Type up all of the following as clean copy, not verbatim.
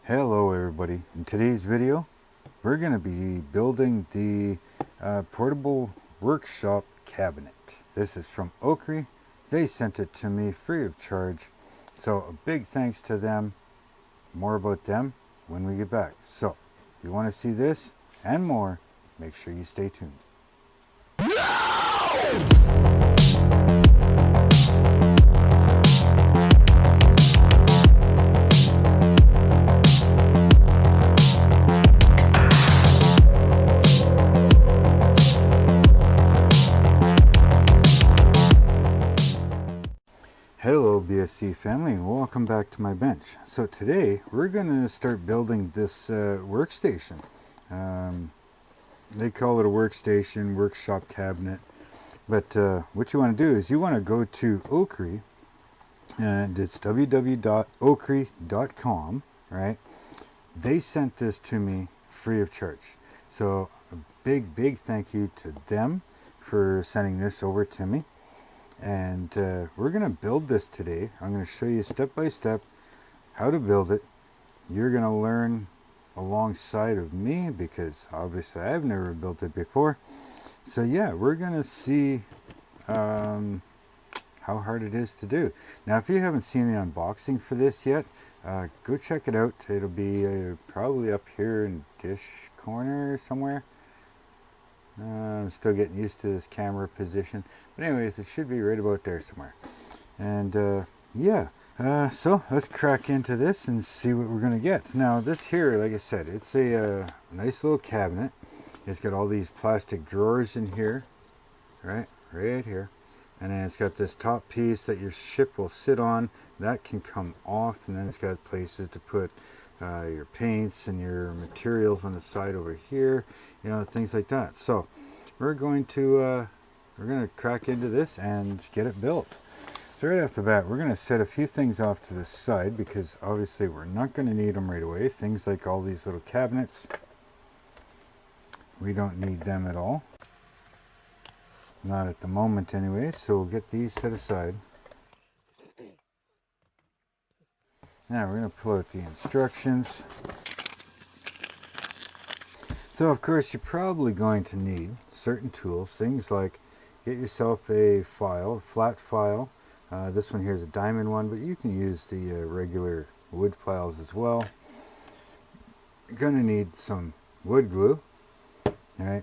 Hello everybody. In today's video we're going to be building the portable workshop cabinet. This is from OcCre. They sent it to me free of charge, so a big thanks to them. More about them when we get back. So if you want to see this and more, make sure you stay tuned. Hello BSC family, and welcome back to my bench. So today we're going to start building this workstation. They call it a workstation, workshop cabinet, but what you want to do is you want to go to OcCre, and it's www.ocre.com, right? They sent this to me free of charge, so a big thank you to them for sending this over to me. And we're going to build this today. I'm going to show you step by step how to build it. You're going to learn alongside of me because obviously I've never built it before. So yeah, we're going to see how hard it is to do. Now if you haven't seen the unboxing for this yet, go check it out. It'll be probably up here in dish corner somewhere. I'm still getting used to this camera position, but anyways, it should be right about there somewhere. And yeah, so let's crack into this and see what we're gonna get. Now this here, like I said, it's a nice little cabinet. It's got all these plastic drawers in here, right here, and then it's got this top piece that your ship will sit on. That can come off, and then it's got places to put your paints and your materials on the side over here, you know, things like that. So we're going to crack into this and get it built. So right off the bat, we're going to set a few things off to the side because obviously we're not going to need them right away. Things like all these little cabinets, we don't need them at all, not at the moment anyway. So we'll get these set aside. Now we're going to pull out the instructions. So of course you're probably going to need certain tools, things like get yourself a file, a flat file. This one here is a diamond one, but you can use the regular wood files as well. You're going to need some wood glue, right?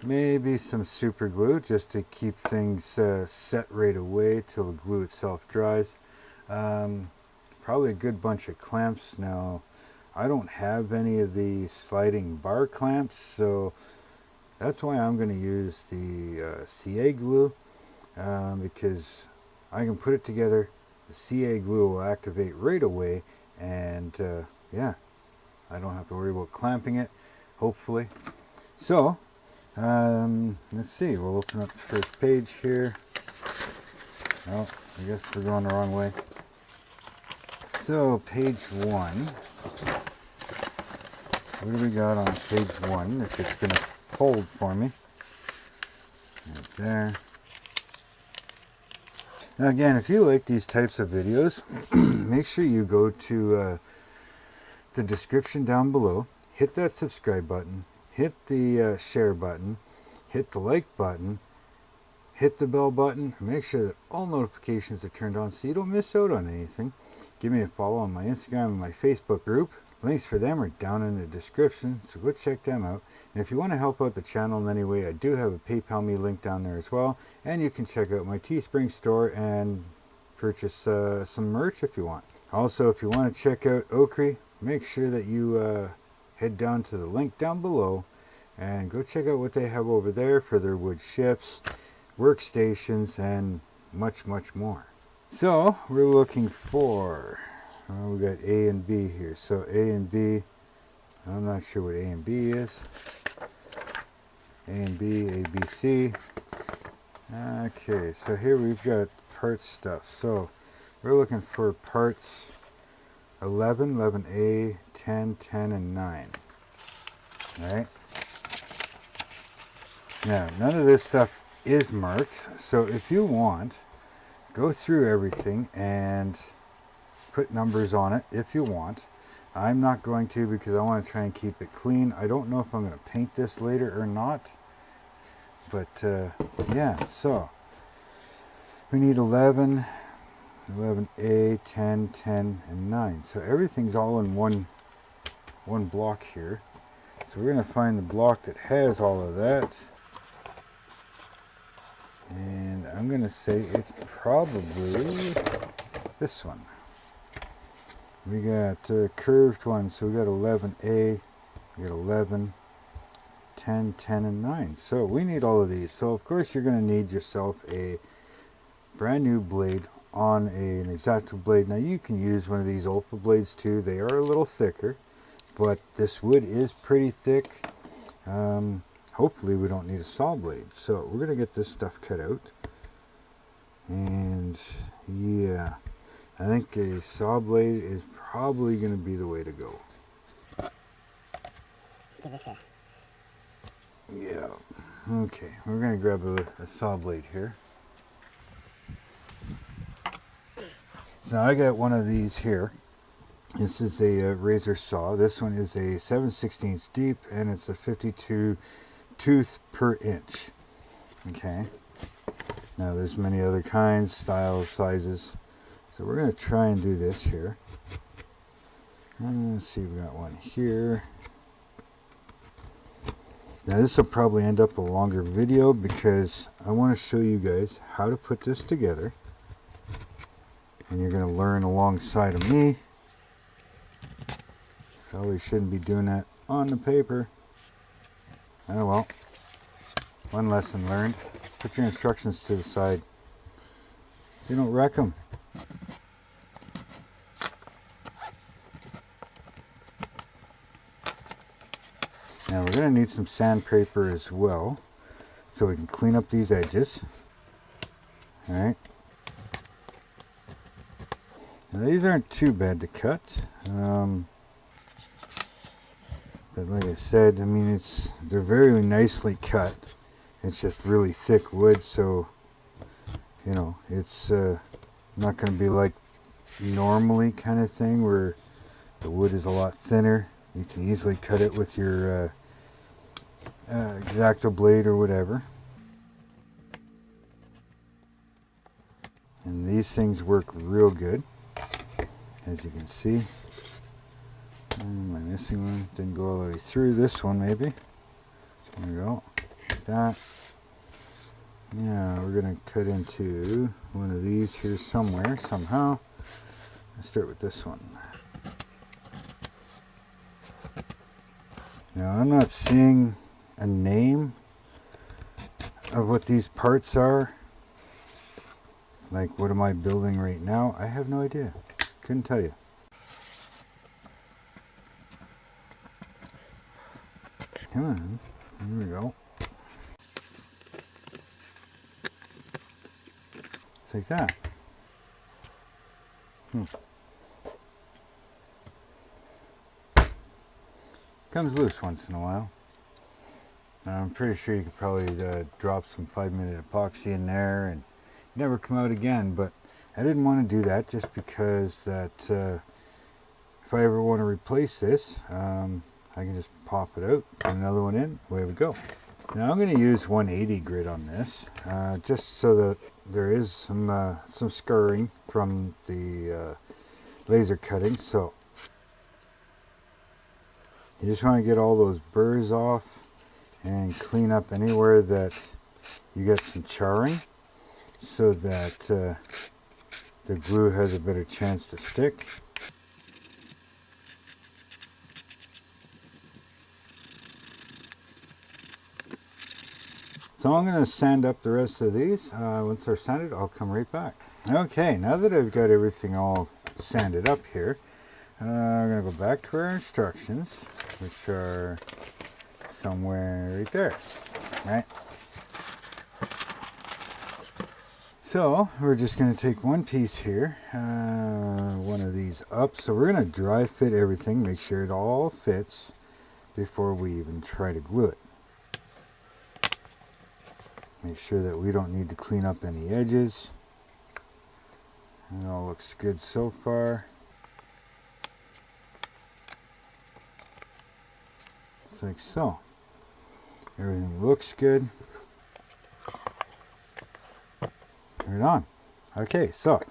Maybe some super glue just to keep things set right away till the glue itself dries. Probably a good bunch of clamps. Now I don't have any of the sliding bar clamps, so that's why I'm going to use the CA glue, because I can put it together, the CA glue will activate right away, and yeah, I don't have to worry about clamping it, hopefully. So let's see, we'll open up the first page here. Oh, I guess we're going the wrong way. So page 1, what do we got on page 1, if it's going to fold for me? Right there. Now again, if you like these types of videos, make sure you go to the description down below, hit that subscribe button, hit the share button, hit the like button, hit the bell button, make sure that all notifications are turned on so you don't miss out on anything. Give me a follow on my Instagram and my Facebook group. Links for them are down in the description, so go check them out. And if you want to help out the channel in any way, I do have a PayPal me link down there as well. And you can check out my Teespring store and purchase some merch if you want. Also, if you want to check out OcCre, make sure that you head down to the link down below and go check out what they have over there for their wood ships, workstations, and much more. So we're looking for, we got A and B here. So A and B, I'm not sure what A and B is. A and B, A, B, C. Okay, so here we've got parts stuff. So we're looking for parts 11, 11A, 10, 10, and 9. All right. Now, none of this stuff is marked. So if you want, go through everything and put numbers on it if you want. I'm not going to because I want to try and keep it clean. I don't know if I'm going to paint this later or not. But yeah, so we need 11, 11A, 10, 10, and 9. So everything's all in one block here. So we're going to find the block that has all of that. And I'm going to say it's probably this one. We got a curved one, so we got 11A, we got 11, 10, 10, and 9. So we need all of these. So of course you're going to need yourself a brand new blade on an X-Acto blade. Now you can use one of these Olfa blades too. They are a little thicker, but this wood is pretty thick. Hopefully we don't need a saw blade. So we're going to get this stuff cut out. And yeah, I think a saw blade is probably going to be the way to go. Give us a... Yeah. Okay, we're going to grab a saw blade here. So now I got one of these here. This is a razor saw. This one is a 7/16 deep, and it's a 52 tooth per inch. Okay. Now there's many other kinds, styles, sizes. So we're going to try and do this here. And let's see, we got one here. Now this will probably end up a longer video because I want to show you guys how to put this together. And you're going to learn alongside of me. Probably shouldn't be doing that on the paper. Oh well. One lesson learned. Put your instructions to the side. You don't wreck them. Now we're going to need some sandpaper as well, so we can clean up these edges. Alright. Now these aren't too bad to cut. But like I said, I mean, they're very nicely cut. It's just really thick wood, so you know, it's not going to be like normally kind of thing where the wood is a lot thinner. You can easily cut it with your X-Acto blade or whatever. And these things work real good, as you can see. Am I missing one? Didn't go all the way through. This one maybe. There we go. Like that. Yeah, we're going to cut into one of these here somewhere, somehow. Let's start with this one. Now I'm not seeing a name of what these parts are. Like, what am I building right now? I have no idea. Couldn't tell you. Come on. Here we go. It's like that. Comes loose once in a while. I'm pretty sure you could probably drop some 5-minute epoxy in there and never come out again, but I didn't want to do that just because that if I ever want to replace this, I can just pop it out, put another one in, away we go. Now I'm going to use 180 grit on this, just so that there is some scarring from the laser cutting. So you just want to get all those burrs off and clean up anywhere that you get some charring, so that the glue has a better chance to stick. So I'm going to sand up the rest of these. Once they're sanded, I'll come right back. Okay, now that I've got everything all sanded up here, I'm going to go back to our instructions, which are somewhere right there, right? So we're just going to take one piece here, one of these up. So we're going to dry fit everything, make sure it all fits before we even try to glue it. Make sure that we don't need to clean up any edges. It all looks good so far. just like so. Everything looks good. Right on. Okay, so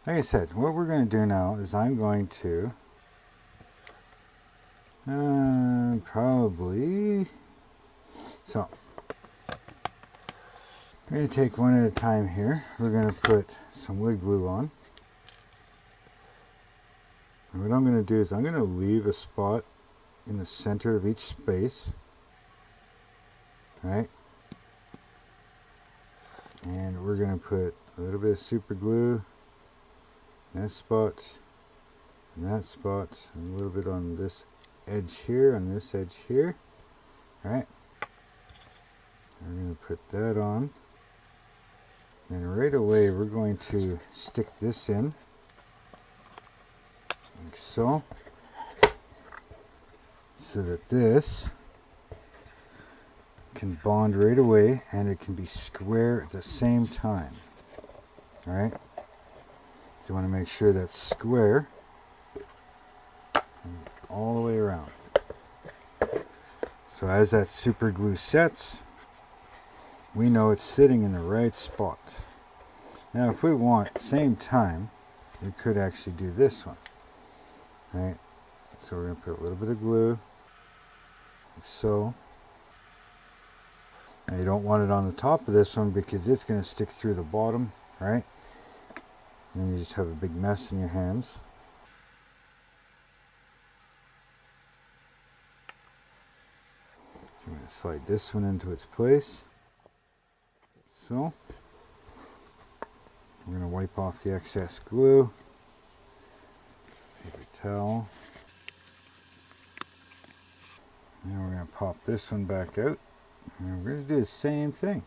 like I said, what we're going to do now is I'm going to probably, so we're going to take one at a time here. We're going to put some wood glue on. And what I'm going to do is I'm going to leave a spot in the center of each space, right? And we're going to put a little bit of super glue in that spot, and that spot, and a little bit on this edge here, on this edge here, right? We're going to put that on, and right away we're going to stick this in, like so, so that this can bond right away and it can be square at the same time. Alright, so you want to make sure that's square all the way around. So as that super glue sets, we know it's sitting in the right spot. Now if we want at the same time, we could actually do this one. Right, so we're going to put a little bit of glue, like so. Now you don't want it on the top of this one because it's going to stick through the bottom, right? And then you just have a big mess in your hands. So I'm going to slide this one into its place. So we're going to wipe off the excess glue. Paper towel. Now we're going to pop this one back out. And we're going to do the same thing.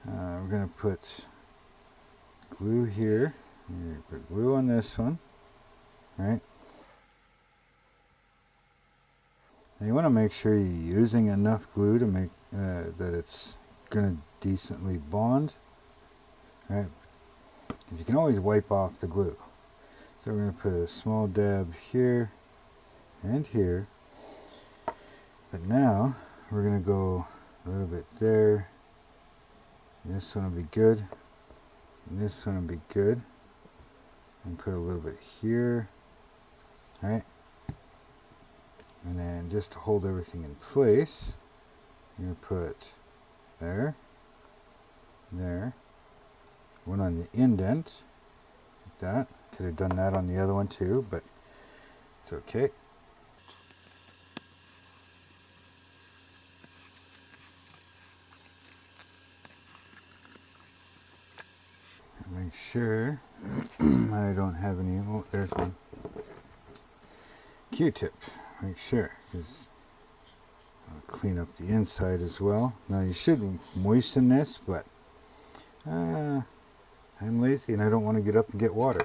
We're going to put glue here. You're going to put glue on this one. Right? Now you want to make sure you're using enough glue to make that it's going to decently bond. Right? Because you can always wipe off the glue. So we're going to put a small dab here and here. But now we're going to go a little bit there. This one will be good. And this one will be good. And put a little bit here. Alright. And then just to hold everything in place, you're going to put there, there, one on the indent, like that. Could have done that on the other one too, but it's okay. Make sure I don't have any. Oh, there's one. Q-tip. Make sure, because I'll clean up the inside as well. Now you should moisten this, but I'm lazy and I don't want to get up and get water.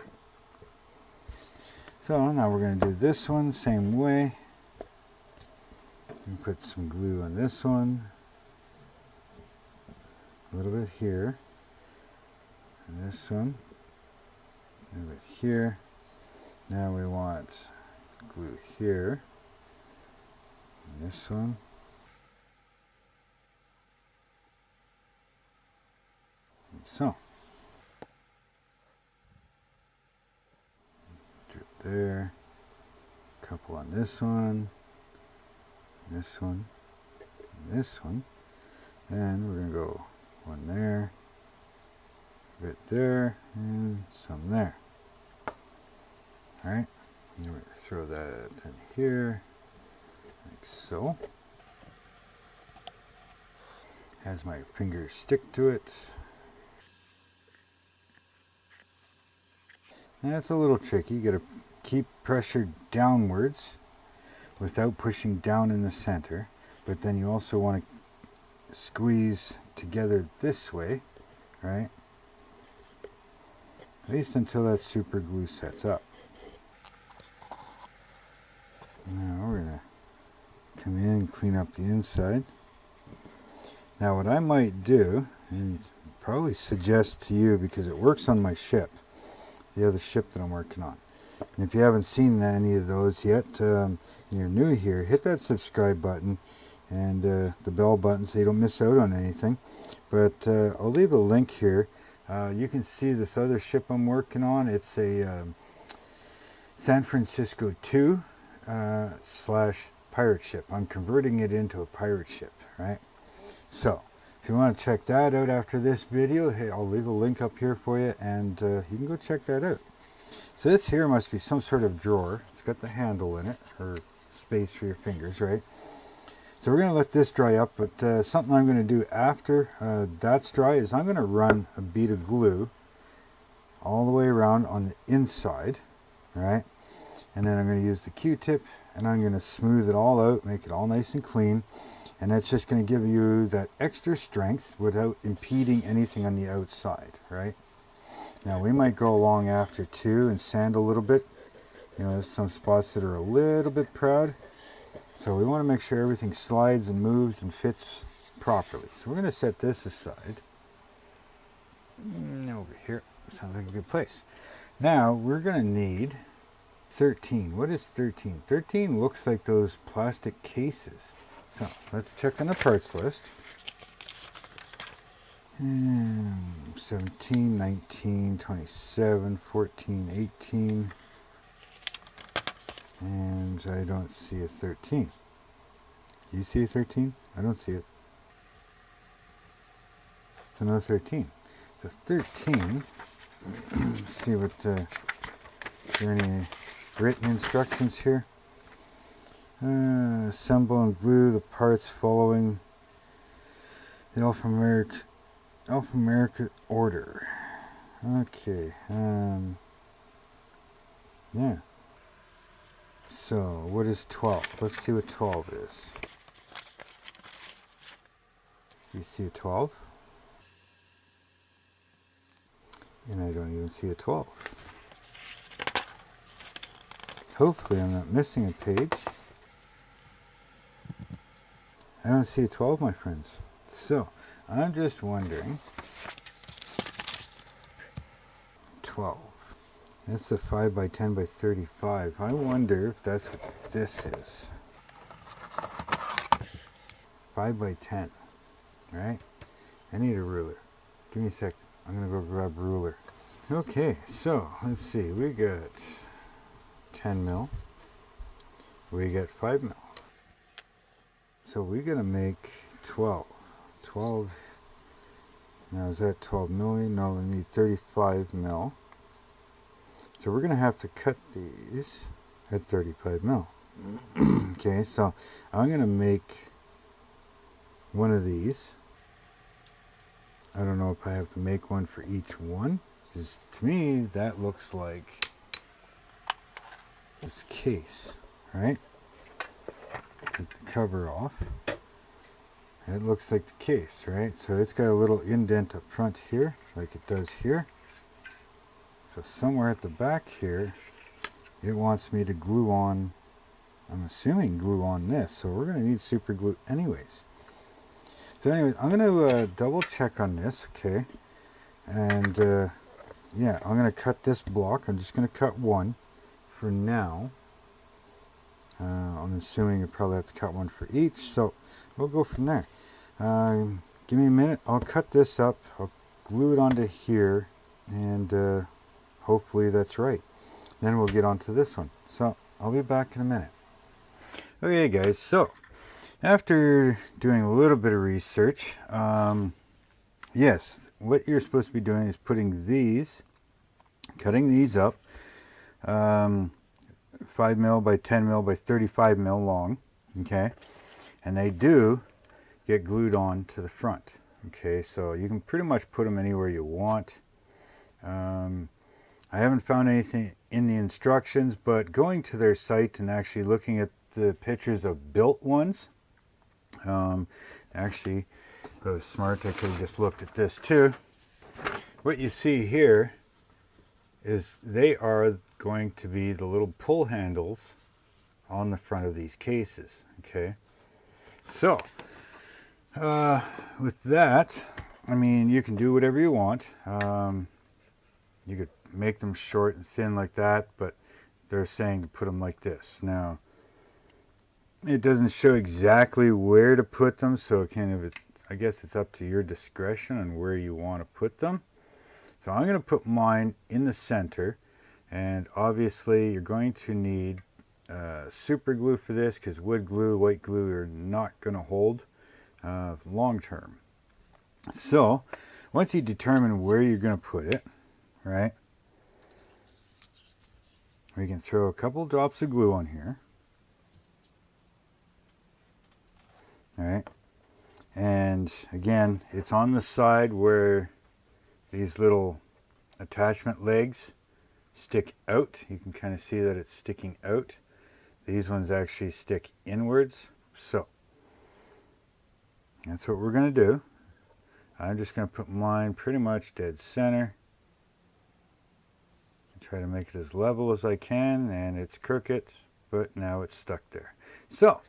So now we're going to do this one same way. And put some glue on this one. A little bit here. And this one. A little bit here. Now we want glue here. And this one. Like so. Drip there. Couple on this one. This one. And this one. And we're going to go one there. A bit there. And some there. Alright. And we're going to throw that in here. Like so. As my fingers stick to it. And that's a little tricky. You got to keep pressure downwards without pushing down in the center. But then you also want to squeeze together this way, right? At least until that super glue sets up. Now we're going to come in and clean up the inside. Now what I might do, and probably suggest to you because it works on my ship, the other ship that I'm working on, And if you haven't seen any of those yet, and you're new here, hit that subscribe button and the bell button so you don't miss out on anything. But I'll leave a link here. You can see this other ship I'm working on. It's a San Francisco 2 / pirate ship. I'm converting it into a pirate ship, right? So if you want to check that out after this video, hey, I'll leave a link up here for you, and you can go check that out. So this here must be some sort of drawer. It's got the handle in it, or space for your fingers, right? So we're going to let this dry up, but something I'm going to do after that's dry is I'm going to run a bead of glue all the way around on the inside, right? And then I'm going to use the Q-tip and I'm going to smooth it all out, make it all nice and clean. And that's just going to give you that extra strength without impeding anything on the outside, right? Now we might go along after too and sand a little bit. You know, there's some spots that are a little bit proud. So we want to make sure everything slides and moves and fits properly. So we're going to set this aside. Over here. Sounds like a good place. Now we're going to need 13. What is 13? 13 looks like those plastic cases. So let's check on the parts list. 17, 19, 27, 14, 18. And I don't see a 13. Do you see a 13? I don't see it. So no 13. So 13. Let's see what, is there any written instructions here? Assemble and glue the parts following the alphanumeric order. Okay. Yeah. So, what is 12? Let's see what 12 is. You see a 12? And I don't even see a 12. Hopefully I'm not missing a page. I don't see a 12, my friends. So, I'm just wondering. 12. That's a 5 by 10 by 35. I wonder if that's what this is. 5 by 10. Right? I need a ruler. Give me a second. I'm going to go grab a ruler. Okay, so let's see. We got 10 mil. We got 5 mil. So we're going to make 12. 12. Now is that 12 million? No, we need 35 mil. So we're going to have to cut these at 35 mil. Okay, so I'm going to make one of these. I don't know if I have to make one for each one, because to me that looks like this case, right? Take the cover off. It looks like the case, right? So it's got a little indent up front here, like it does here. So somewhere at the back here, it wants me to glue on, I'm assuming glue on this. So we're going to need super glue anyways. So anyway, I'm going to double check on this, okay? And yeah, I'm going to cut this block. I'm just going to cut one for now. I'm assuming you probably have to cut one for each. So we'll go from there. Give me a minute. I'll cut this up. I'll glue it onto here. And hopefully that's right. Then we'll get on to this one. So I'll be back in a minute. Okay guys, so after doing a little bit of research, yes, what you're supposed to be doing is putting these, cutting these up, 5 mil by 10 mil by 35 mil long, okay, and they do get glued on to the front, okay, so you can pretty much put them anywhere you want. I haven't found anything in the instructions, but going to their site and actually looking at the pictures of built ones, actually, if I was smart, I could have just looked at this too. What you see here is they are going to be the little pull handles on the front of these cases, okay? So, with that, I mean, you can do whatever you want. You could make them short and thin like that, but they're saying to put them like this. Now, it doesn't show exactly where to put them, so I guess it's up to your discretion on where you want to put them. So I'm going to put mine in the center, and obviously you're going to need super glue for this, because wood glue, white glue are not going to hold long term. So once you determine where you're going to put it, right, we can throw a couple drops of glue on here. All right, and again, it's on the side where these little attachment legs stick out. You can kind of see that it's sticking out. These ones actually stick inwards. So that's what we're going to do. I'm just going to put mine pretty much dead center. Try to make it as level as I can, and it's crooked, but now it's stuck there. So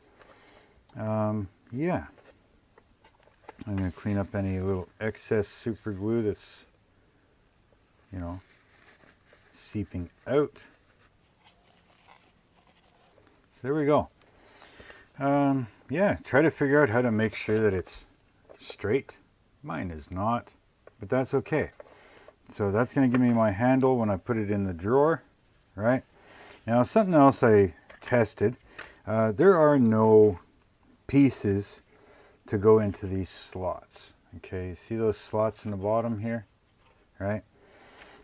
yeah, I'm going to clean up any little excess super glue that's, you know, seeping out. So there we go. Yeah, try to figure out how to make sure that it's straight. Mine is not, but that's okay. So that's going to give me my handle when I put it in the drawer, right? Now, something else I tested, there are no pieces to go into these slots. Okay, see those slots in the bottom here, right?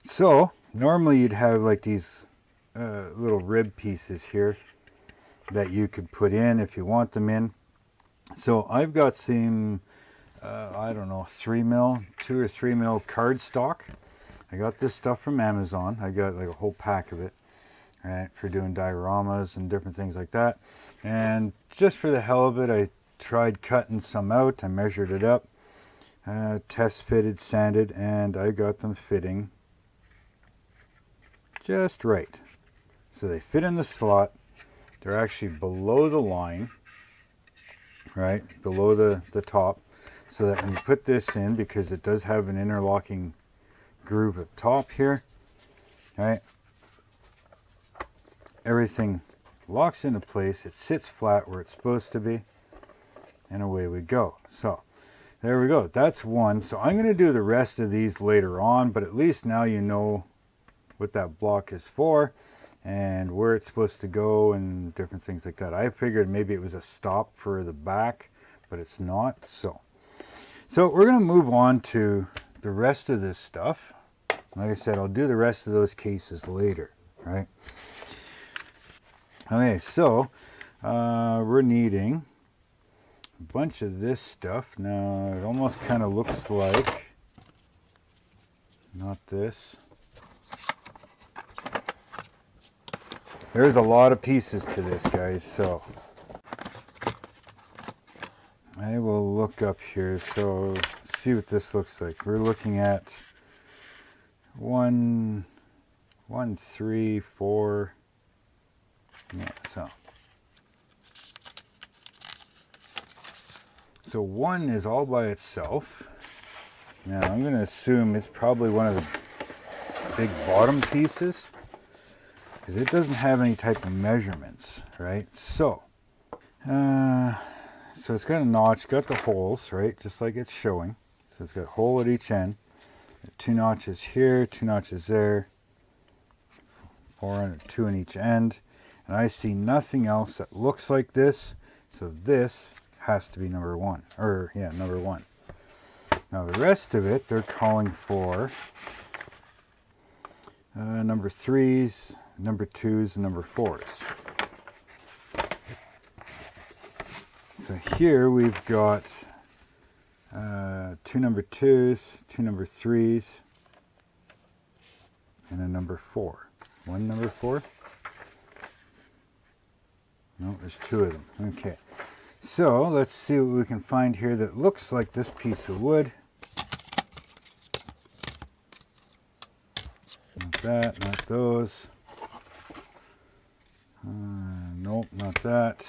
So normally you'd have like these little rib pieces here that you could put in if you want them in. So I've got some I don't know, 3mm, 2 or 3mm cardstock. I got this stuff from Amazon. I got like a whole pack of it, right, for doing dioramas and different things like that. And just for the hell of it, I tried cutting some out. I measured it up, test fitted, sanded, and I got them fitting just right. So they fit in the slot. They're actually below the line, right, below the top, so that when you put this in, because it does have an interlocking groove at top here, right, everything locks into place. It sits flat where it's supposed to be, and away we go. So there we go. That's one. So I'm going to do the rest of these later on, but at least now you know what that block is for and where it's supposed to go and different things like that. I figured maybe it was a stop for the back, but it's not. So we're going to move on to the rest of this stuff. Like I said, I'll do the rest of those cases later, right? Okay, so we're needing a bunch of this stuff. Now, it almost kind of looks like, not this. There's a lot of pieces to this, guys, so I will look up here. So let's see what this looks like. We're looking at 1, 3, 4. Yeah, so 1 is all by itself. Now I'm going to assume it's probably one of the big bottom pieces, because it doesn't have any type of measurements, right? So it's got a notch, got the holes, right, just like it's showing. So it's got a hole at each end, 2 notches here, 2 notches there, 4 and 2 in each end, and I see nothing else that looks like this. So this has to be number 1, or yeah, number 1. Now the rest of it, they're calling for number 3s, number 2s, and number 4s. So here we've got 2 number 2s, 2 number 3s, and a number 4. 1 number 4? No, there's 2 of them. Okay. So let's see what we can find here that looks like this piece of wood. Not that, not those. Nope, not that.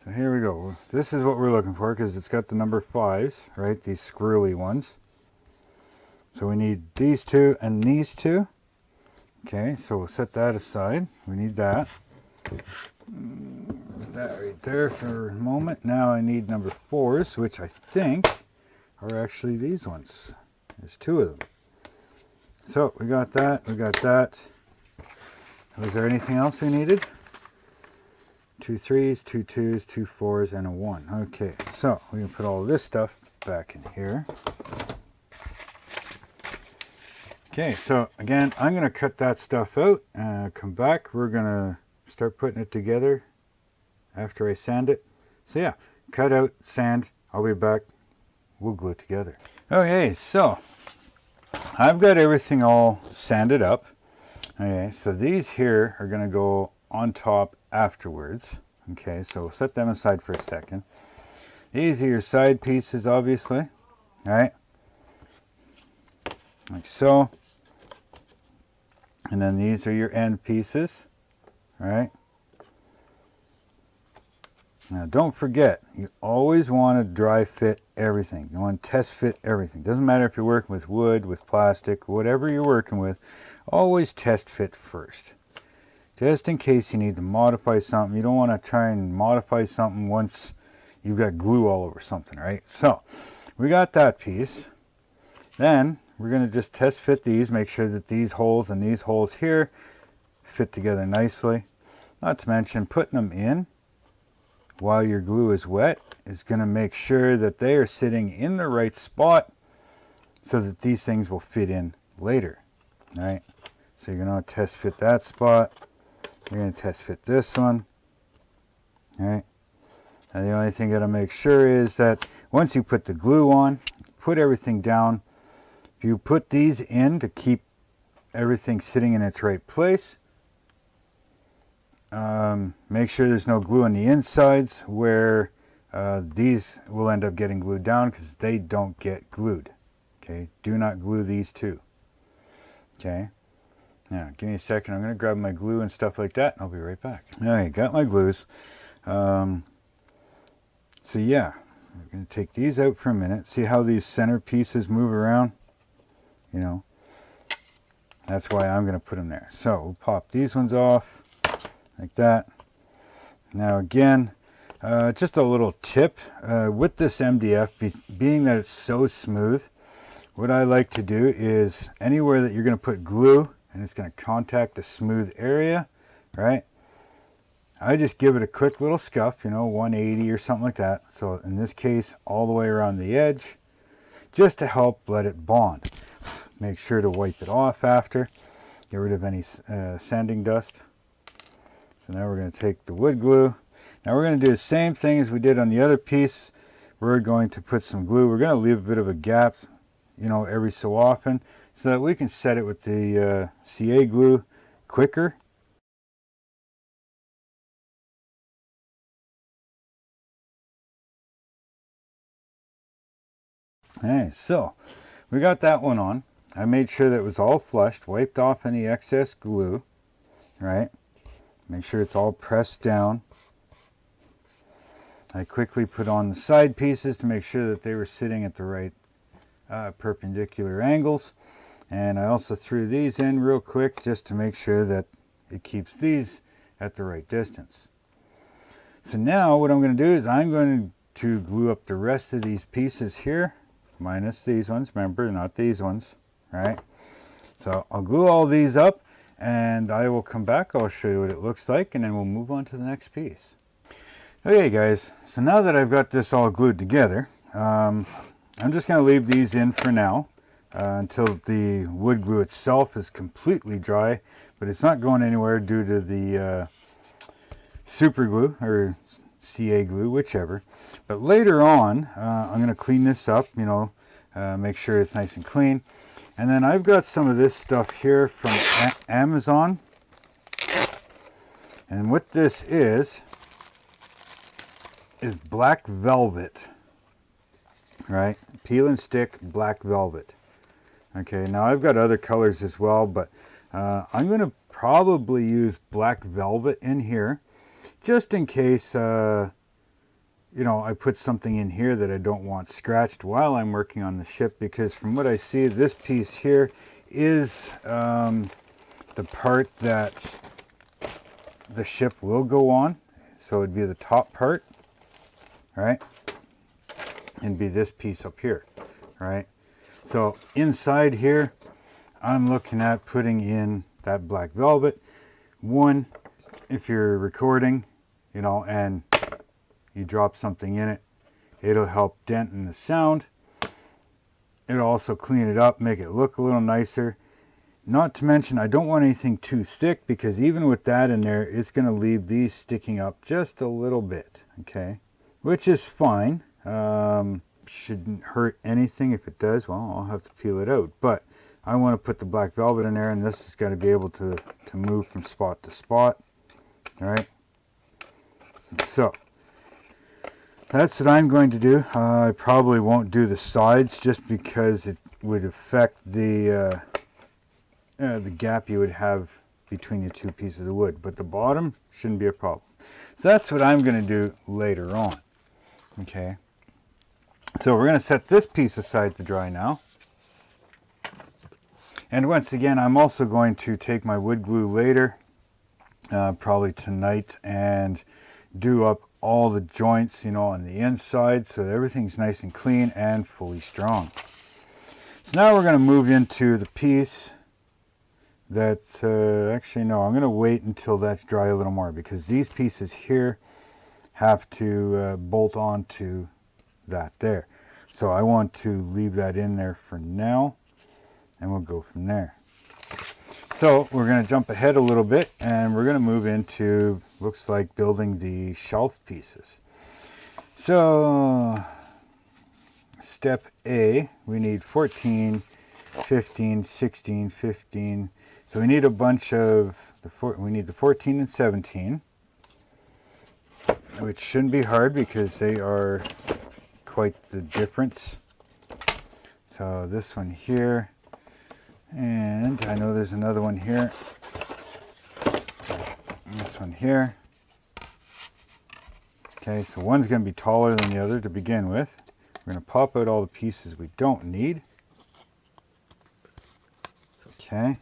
So here we go. This is what we're looking for, because it's got the number 5s, right? These squirrely ones. So we need these two and these two. Okay, so we'll set that aside. We need that. Put that right there for a moment. Now I need number 4s, which I think are actually these ones. There's 2 of them. So we got that, we got that. Was there anything else we needed? 2 3s, 2 2s, 2 4s, and a 1. Okay, so we can put all this stuff back in here. Okay, so again, I'm going to cut that stuff out and come back. We're going to start putting it together after I sand it. So yeah, cut out, sand, I'll be back. We'll glue it together. Okay, so I've got everything all sanded up. Okay, so these here are going to go on top afterwards. Okay, so we'll set them aside for a second. These are your side pieces, obviously. All right, like so. And then these are your end pieces. All right. Now don't forget, you always want to dry fit everything. You want to test fit everything. Doesn't matter if you're working with wood, with plastic, whatever you're working with, always test fit first. Just in case you need to modify something. You don't want to try and modify something once you've got glue all over something, right? So we got that piece. Then we're going to just test fit these, make sure that these holes and these holes here fit together nicely. Not to mention putting them in while your glue is wet is going to make sure that they are sitting in the right spot so that these things will fit in later. All right, so you're going to test fit that spot. You're going to test fit this one. All right, and the only thing you got to make sure is that once you put the glue on, put everything down. If you put these in to keep everything sitting in its right place, make sure there's no glue on the insides where these will end up getting glued down, because they don't get glued. Okay, do not glue these two. Okay, now give me a second. I'm going to grab my glue and stuff like that, and I'll be right back. Alright, got my glues. So yeah, I'm going to take these out for a minute. See how these center pieces move around? You know, that's why I'm going to put them there. So we'll pop these ones off like that. Now again, just a little tip with this MDF, being that it's so smooth, what I like to do is anywhere that you're going to put glue and it's going to contact a smooth area, right, I just give it a quick little scuff, you know, 180 or something like that. So in this case, all the way around the edge, just to help let it bond. Make sure to wipe it off after, get rid of any sanding dust. So now we're going to take the wood glue. Now we're going to do the same thing as we did on the other piece. We're going to put some glue. We're going to leave a bit of a gap, you know, every so often, so that we can set it with the CA glue quicker. Okay, so we got that one on. I made sure that it was all flushed, wiped off any excess glue, right? Make sure it's all pressed down. I quickly put on the side pieces to make sure that they were sitting at the right perpendicular angles. And I also threw these in real quick just to make sure that it keeps these at the right distance. So now what I'm going to do is I'm going to glue up the rest of these pieces here, minus these ones, remember, not these ones, right? So I'll glue all these up and I will come back, I'll show you what it looks like, and then we'll move on to the next piece. Okay guys, so now that I've got this all glued together, I'm just going to leave these in for now until the wood glue itself is completely dry, but it's not going anywhere due to the super glue or CA glue, whichever. But later on, I'm going to clean this up, you know, make sure it's nice and clean. And then I've got some of this stuff here from Amazon. And what this is black velvet, right? Peel and stick black velvet. Okay, now I've got other colors as well, but I'm going to probably use black velvet in here just in case, you you know, I put something in here that I don't want scratched while I'm working on the ship, because from what I see, this piece here is the part that the ship will go on. So it'd be the top part, right? And be this piece up here, right? So inside here, I'm looking at putting in that black velvet. One, if you're recording, you know, and you drop something in it, it'll help dent in the sound. It'll also clean it up, make it look a little nicer. Not to mention, I don't want anything too thick, because even with that in there, it's going to leave these sticking up just a little bit, okay? Which is fine. Shouldn't hurt anything. If it does, well, I'll have to peel it out. But I want to put the black velvet in there, and this has got to be able to move from spot to spot, all right? So that's what I'm going to do. I probably won't do the sides, just because it would affect the gap you would have between your two pieces of wood, but the bottom shouldn't be a problem. So that's what I'm going to do later on. Okay, so we're going to set this piece aside to dry now. And once again, I'm also going to take my wood glue later, probably tonight, and do up all the joints, you know, on the inside, so that everything's nice and clean and fully strong. So now we're going to move into the piece that, actually no, I'm going to wait until that's dry a little more, because these pieces here have to bolt on to that there. So I want to leave that in there for now, and we'll go from there. So we're going to jump ahead a little bit, and we're going to move into, looks like, building the shelf pieces. So step A, we need 14, 15, 16, 15. So we need a bunch of, we need the 14 and 17, which shouldn't be hard because they are quite the difference. So this one here, and I know there's another one here, and this one here. Okay, so one's going to be taller than the other to begin with. We're going to pop out all the pieces we don't need. Okay.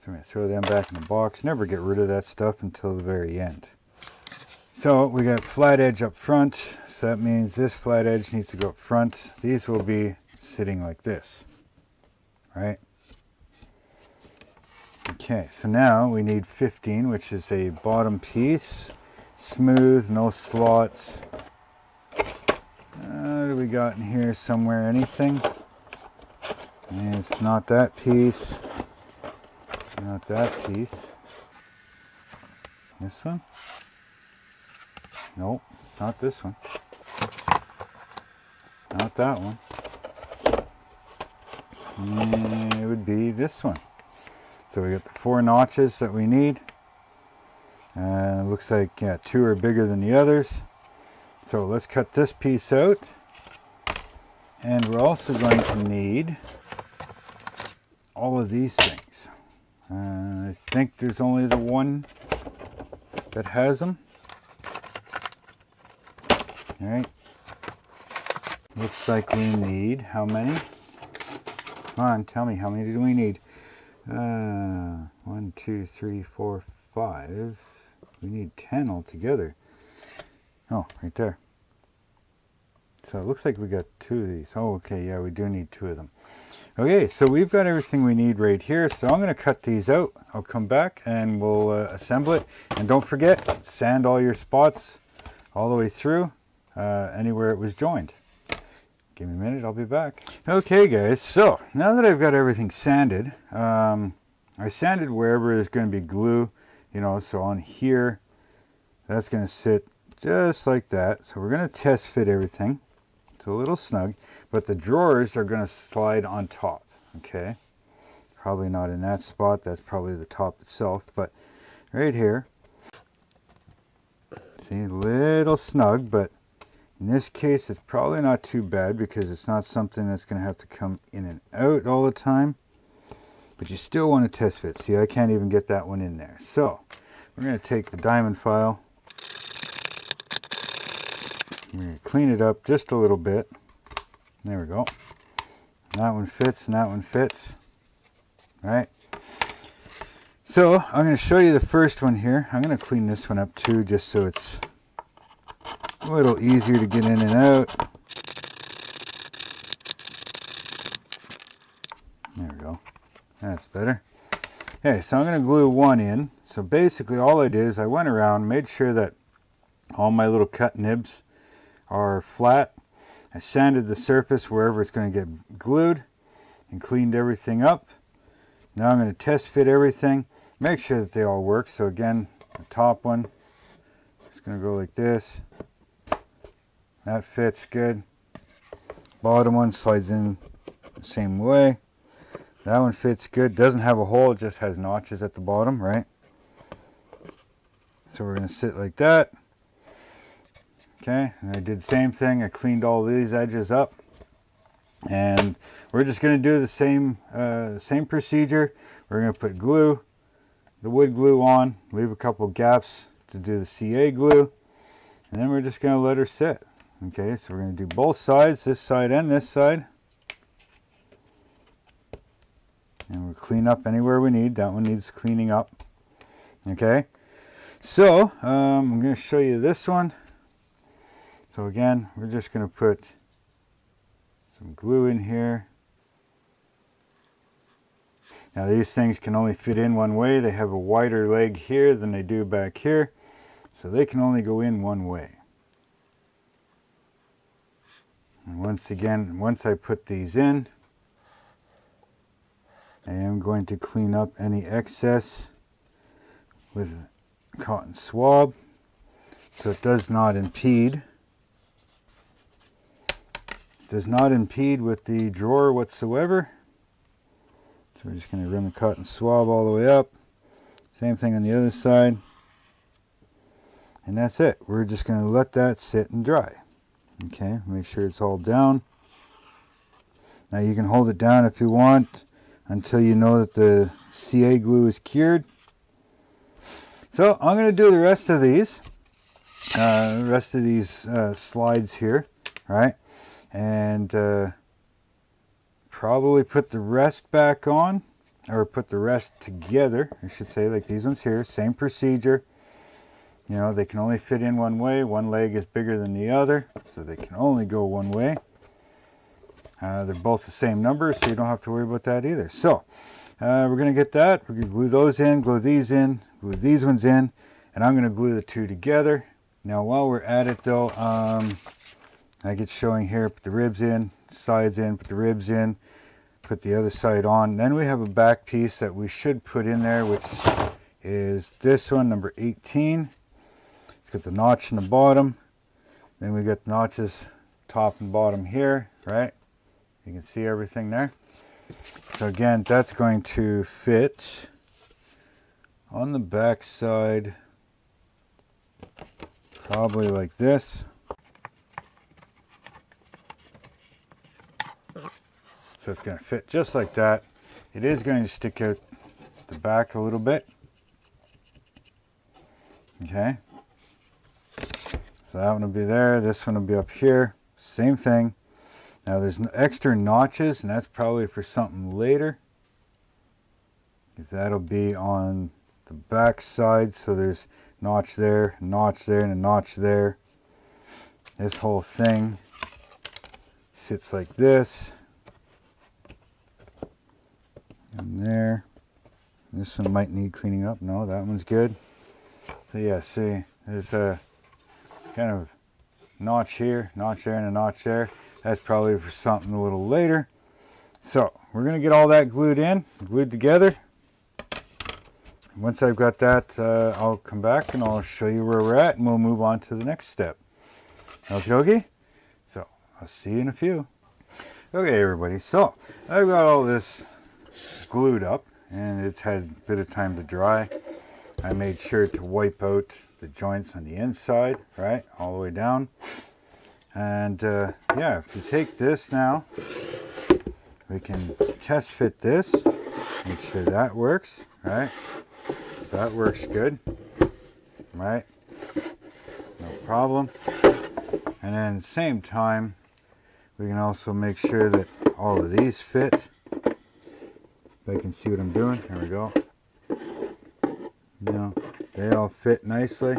So I'm going to throw them back in the box. Never get rid of that stuff until the very end. So we got flat edge up front. So that means this flat edge needs to go up front. These will be sitting like this, right? Okay, so now we need 15, which is a bottom piece. Smooth, no slots. What do we got in here somewhere? Anything? And it's not that piece. Not that piece. This one? Nope, it's not this one. Not that one. And it would be this one. So we got the 4 notches that we need. Looks like, yeah, 2 are bigger than the others. So let's cut this piece out. And we're also going to need all of these things. I think there's only the one that has them. All right. Looks like we need how many? Come on, tell me, how many do we need? 1, 2, 3, 4, 5. We need 10 altogether. Oh, right there. So it looks like we got 2 of these. Oh, okay, yeah, we do need 2 of them. Okay, so we've got everything we need right here. So I'm going to cut these out. I'll come back and we'll assemble it. And don't forget, sand all your spots all the way through, anywhere it was joined. Give me a minute, I'll be back. Okay guys, so now that I've got everything sanded, I sanded wherever there's going to be glue, you know, so on here, that's going to sit just like that. So we're going to test fit everything. It's a little snug, but the drawers are going to slide on top, okay? Probably not in that spot, that's probably the top itself, but right here, see, a little snug, but in this case it's probably not too bad because it's not something that's going to have to come in and out all the time, but you still want to test fit. See, I can't even get that one in there. So we're going to take the diamond file I'm going to clean it up just a little bit. There we go. That one fits and that one fits. All right. So I'm going to show you the first one here. I'm going to clean this one up too, just so it's a little easier to get in and out. There we go. That's better. Okay, so I'm going to glue one in. So basically all I did is I went around, made sure that all my little cut nibs are flat. I sanded the surface wherever it's going to get glued and cleaned everything up. Now I'm going to test fit everything, make sure that they all work. So again, the top one is going to go like this. That fits good. Bottom one slides in the same way. That one fits good. Doesn't have a hole, it just has notches at the bottom, right? So we're going to sit like that. Okay, and I did the same thing. I cleaned all these edges up, and we're just going to do the same procedure. We're going to put glue, the wood glue on, leave a couple gaps to do the CA glue, and then we're just going to let her sit. Okay, so we're going to do both sides, this side and this side, and we'll clean up anywhere we need. That one needs cleaning up. Okay, so I'm going to show you this one. So again, we're just going to put some glue in here. Now these things can only fit in one way. They have a wider leg here than they do back here. So they can only go in one way. And once I put these in, I am going to clean up any excess with a cotton swab so it does not impede. Does not impede with the drawer whatsoever. So we're just going to run the cotton swab all the way up. Same thing on the other side. And that's it. We're just going to let that sit and dry. Okay, make sure it's all down. Now you can hold it down if you want until you know that the CA glue is cured. So I'm going to do the rest of these. Slides here, right? And probably put the rest back on, or put the rest together, I should say, like these ones here. Same procedure. You know, they can only fit in one way. One leg is bigger than the other, so they can only go one way. They're both the same number, so you don't have to worry about that either. So we're going to get that. We're going to glue those in, glue these in, glue these ones in, and I'm going to glue the two together. Now while we're at it though, like it's showing here, put the ribs in, sides in, put the ribs in, put the other side on. Then we have a back piece that we should put in there, which is this one, number 18. It's got the notch in the bottom. Then we got the notches top and bottom here, right? You can see everything there. So again, that's going to fit on the back side, probably like this. So it's going to fit just like that. It is going to stick out the back a little bit. Okay. So that one will be there. This one will be up here. Same thing. Now there's extra notches, and that's probably for something later, because that'll be on the back side. So there's notch there, and a notch there. This whole thing sits like this. And there. This one might need cleaning up. No, that one's good. So yeah, see, there's a kind of notch here, notch there, and a notch there. That's probably for something a little later. So we're going to get all that glued together. Once I've got that, I'll come back and I'll show you where we're at, and we'll move on to the next step. Okay? So I'll see you in a few. Okay, everybody. So I've got all this glued up, and it's had a bit of time to dry. I made sure to wipe out the joints on the inside, right, all the way down. And yeah, if you take this now, we can test fit this, make sure that works, right? So that works good, right? No problem. And then at the same time, we can also make sure that all of these fit. If I can see what I'm doing, there we go. You know, they all fit nicely.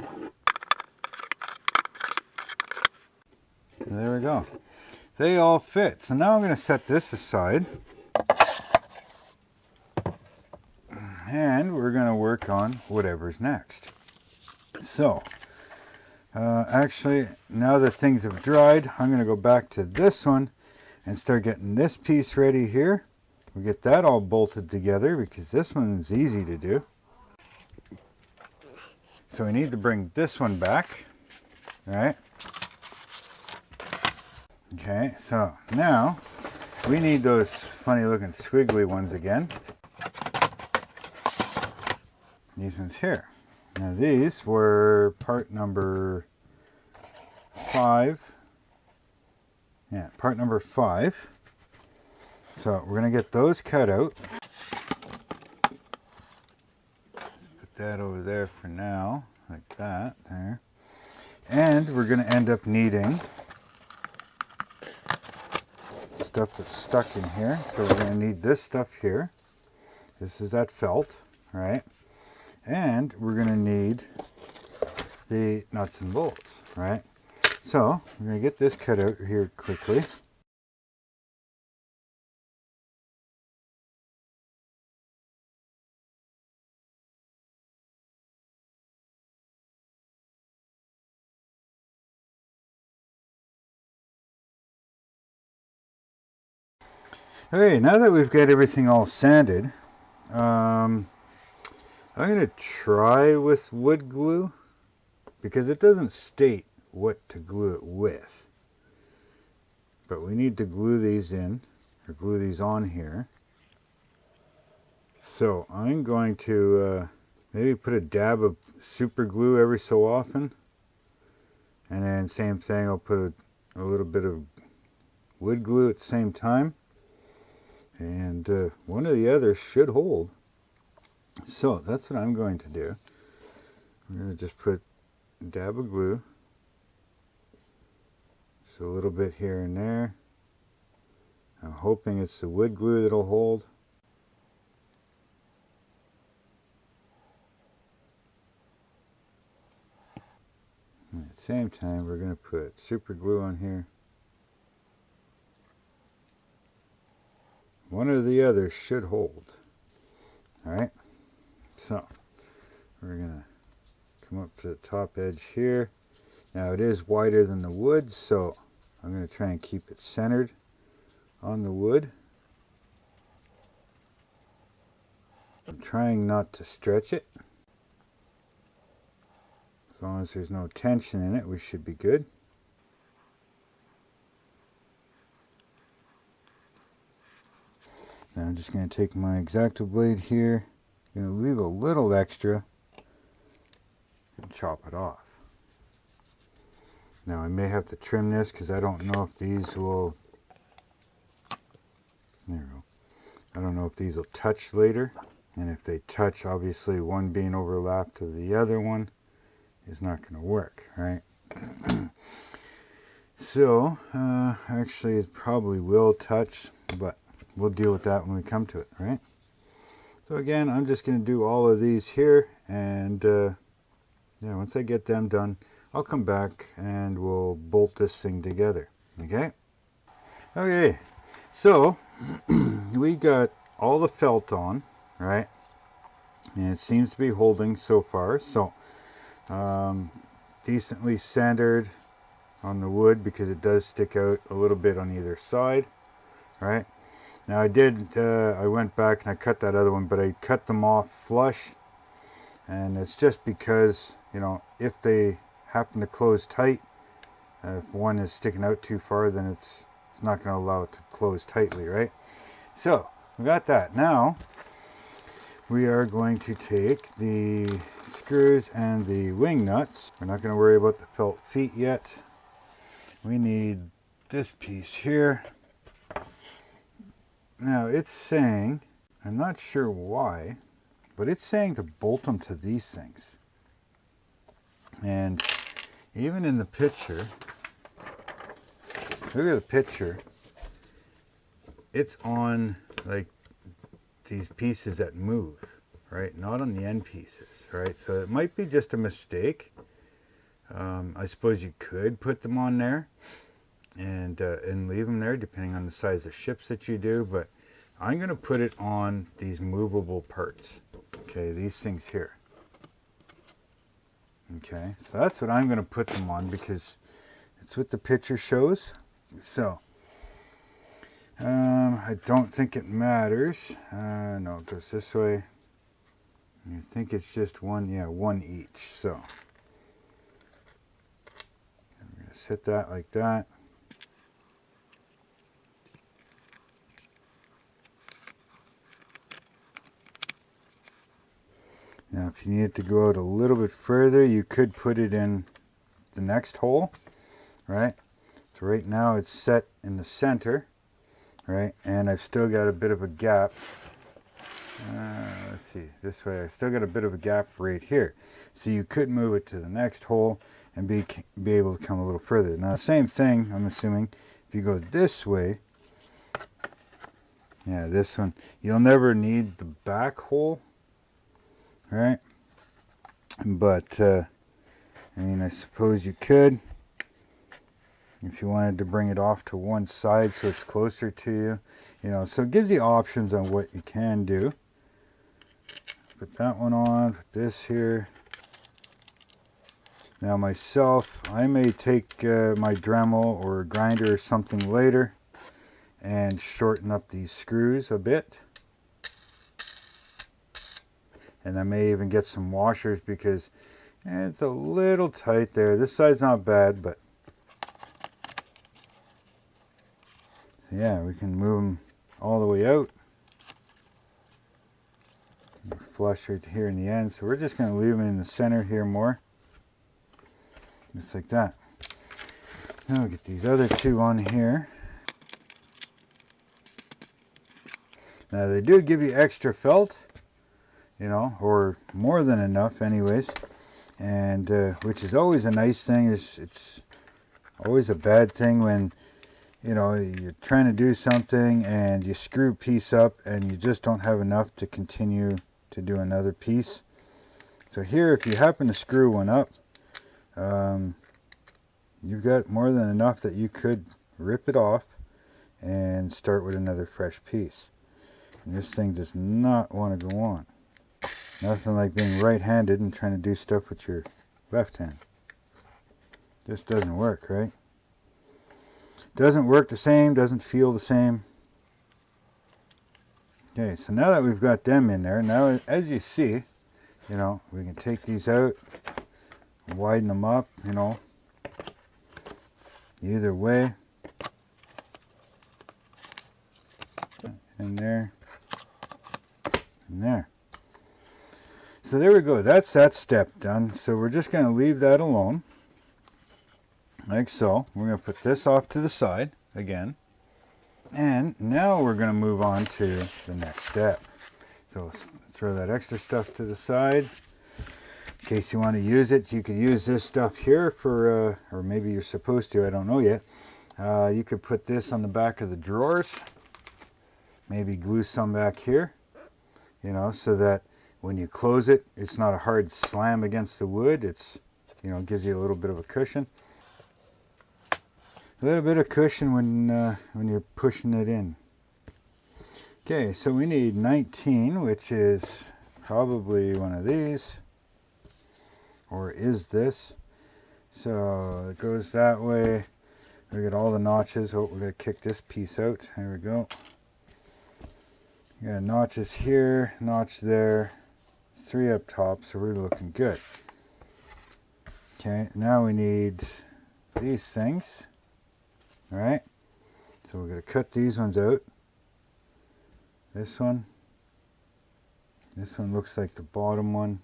And there we go. They all fit. So now I'm going to set this aside. And we're going to work on whatever's next. So, actually, now that things have dried, I'm going to go back to this one and start getting this piece ready here. We'll get that all bolted together because this one's easy to do. So we need to bring this one back, right? Okay, so now we need those funny looking squiggly ones again. These ones here. Now these were part number 5. Yeah, part number 5. So we're going to get those cut out. Put that over there for now, like that, there. And we're going to end up needing stuff that's stuck in here. So we're going to need this stuff here. This is that felt, right? And we're going to need the nuts and bolts, right? So we're going to get this cut out here quickly. Okay, now that we've got everything all sanded, I'm going to try with wood glue because it doesn't state what to glue it with. But we need to glue these in, or glue these on here. So I'm going to maybe put a dab of super glue every so often. And then same thing, I'll put a little bit of wood glue at the same time. And one or the other should hold. So that's what I'm going to do. I'm going to just put a dab of glue. Just a little bit here and there. I'm hoping it's the wood glue that'll hold. And at the same time, we're going to put super glue on here. One or the other should hold. Alright, so we're going to come up to the top edge here. Now it is wider than the wood, so I'm going to try and keep it centered on the wood. I'm trying not to stretch it. As long as there's no tension in it, we should be good. Now I'm just going to take my X-Acto blade here, going to leave a little extra and chop it off. Now I may have to trim this because I don't know if these will, there we go. I don't know if these will touch later, and if they touch, obviously one being overlapped to the other one is not going to work, right? So actually it probably will touch, but we'll deal with that when we come to it, right? So again, I'm just going to do all of these here, and yeah, once I get them done, I'll come back and we'll bolt this thing together. Okay? Okay, so we got all the felt on, right? And it seems to be holding so far. So decently centered on the wood because it does stick out a little bit on either side, right? Now I went back and I cut that other one, but I cut them off flush, and it's just because, you know, if they happen to close tight, if one is sticking out too far, then it's not going to allow it to close tightly, right? So we got that. Now we are going to take the screws and the wing nuts. We're not going to worry about the felt feet yet. We need this piece here. Now it's saying, I'm not sure why, but it's saying to bolt them to these things. And even in the picture, look at the picture. It's on like these pieces that move, right? Not on the end pieces, right? So it might be just a mistake. I suppose you could put them on there and leave them there depending on the size of ships that you do, but I'm going to put it on these movable parts. Okay, these things here. Okay, so that's what I'm going to put them on because it's what the picture shows. So I don't think it matters. No, it goes this way. I think it's just one, yeah, one each. So I'm going to set that like that. Now, if you needed to go out a little bit further, you could put it in the next hole, right? So right now it's set in the center, right? And I've still got a bit of a gap. Let's see, this way I still got a bit of a gap right here. So you could move it to the next hole and be able to come a little further. Now, same thing, I'm assuming, if you go this way, yeah, this one, you'll never need the back hole, right? But I mean, I suppose you could if you wanted to bring it off to one side so it's closer to you, you know. So it gives you options on what you can do. Put that one on, put this here. Now myself, I may take my Dremel or grinder or something later and shorten up these screws a bit. And I may even get some washers because it's a little tight there. This side's not bad, but yeah, we can move them all the way out. Flush right here in the end. So we're just going to leave them in the center here more. Just like that. Now we'll get these other two on here. Now they do give you extra felt, you know, or more than enough anyways. And which is always a nice thing. It's always a bad thing when, you know, you're trying to do something and you screw a piece up and you just don't have enough to continue to do another piece. So here, if you happen to screw one up, you've got more than enough that you could rip it off and start with another fresh piece. And this thing does not want to go on. Nothing like being right-handed and trying to do stuff with your left hand. Just doesn't work, right? Doesn't work the same, doesn't feel the same. Okay, so now that we've got them in there, now as you see, you know, we can take these out, widen them up, you know, either way. In there, and there. So there we go, that's that step done. So we're just going to leave that alone, like so. We're going to put this off to the side again. And now we're going to move on to the next step. So throw that extra stuff to the side. In case you want to use it, you could use this stuff here for, or maybe you're supposed to, I don't know yet. You could put this on the back of the drawers. Maybe glue some back here, you know, so that when you close it, it's not a hard slam against the wood. It's, you know, gives you a little bit of a cushion. A little bit of cushion when you're pushing it in. Okay, so we need 19, which is probably one of these, or is this. So it goes that way. We got all the notches. Oh, we're going to kick this piece out. There we go. You got notches here, notch there, 3 up top, so we're looking good. Okay, now we need these things. Alright, so we're going to cut these ones out. This one looks like the bottom one.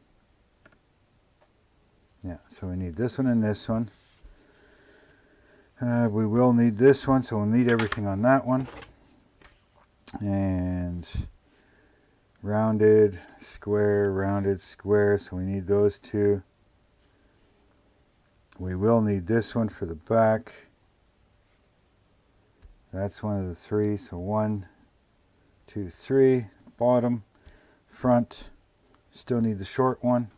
Yeah, so we need this one and this one. We will need this one, so we'll need everything on that one. And rounded, square, so we need those two. We will need this one for the back. That's one of the three. So 1, 2, 3. Bottom, front. Still need the short one.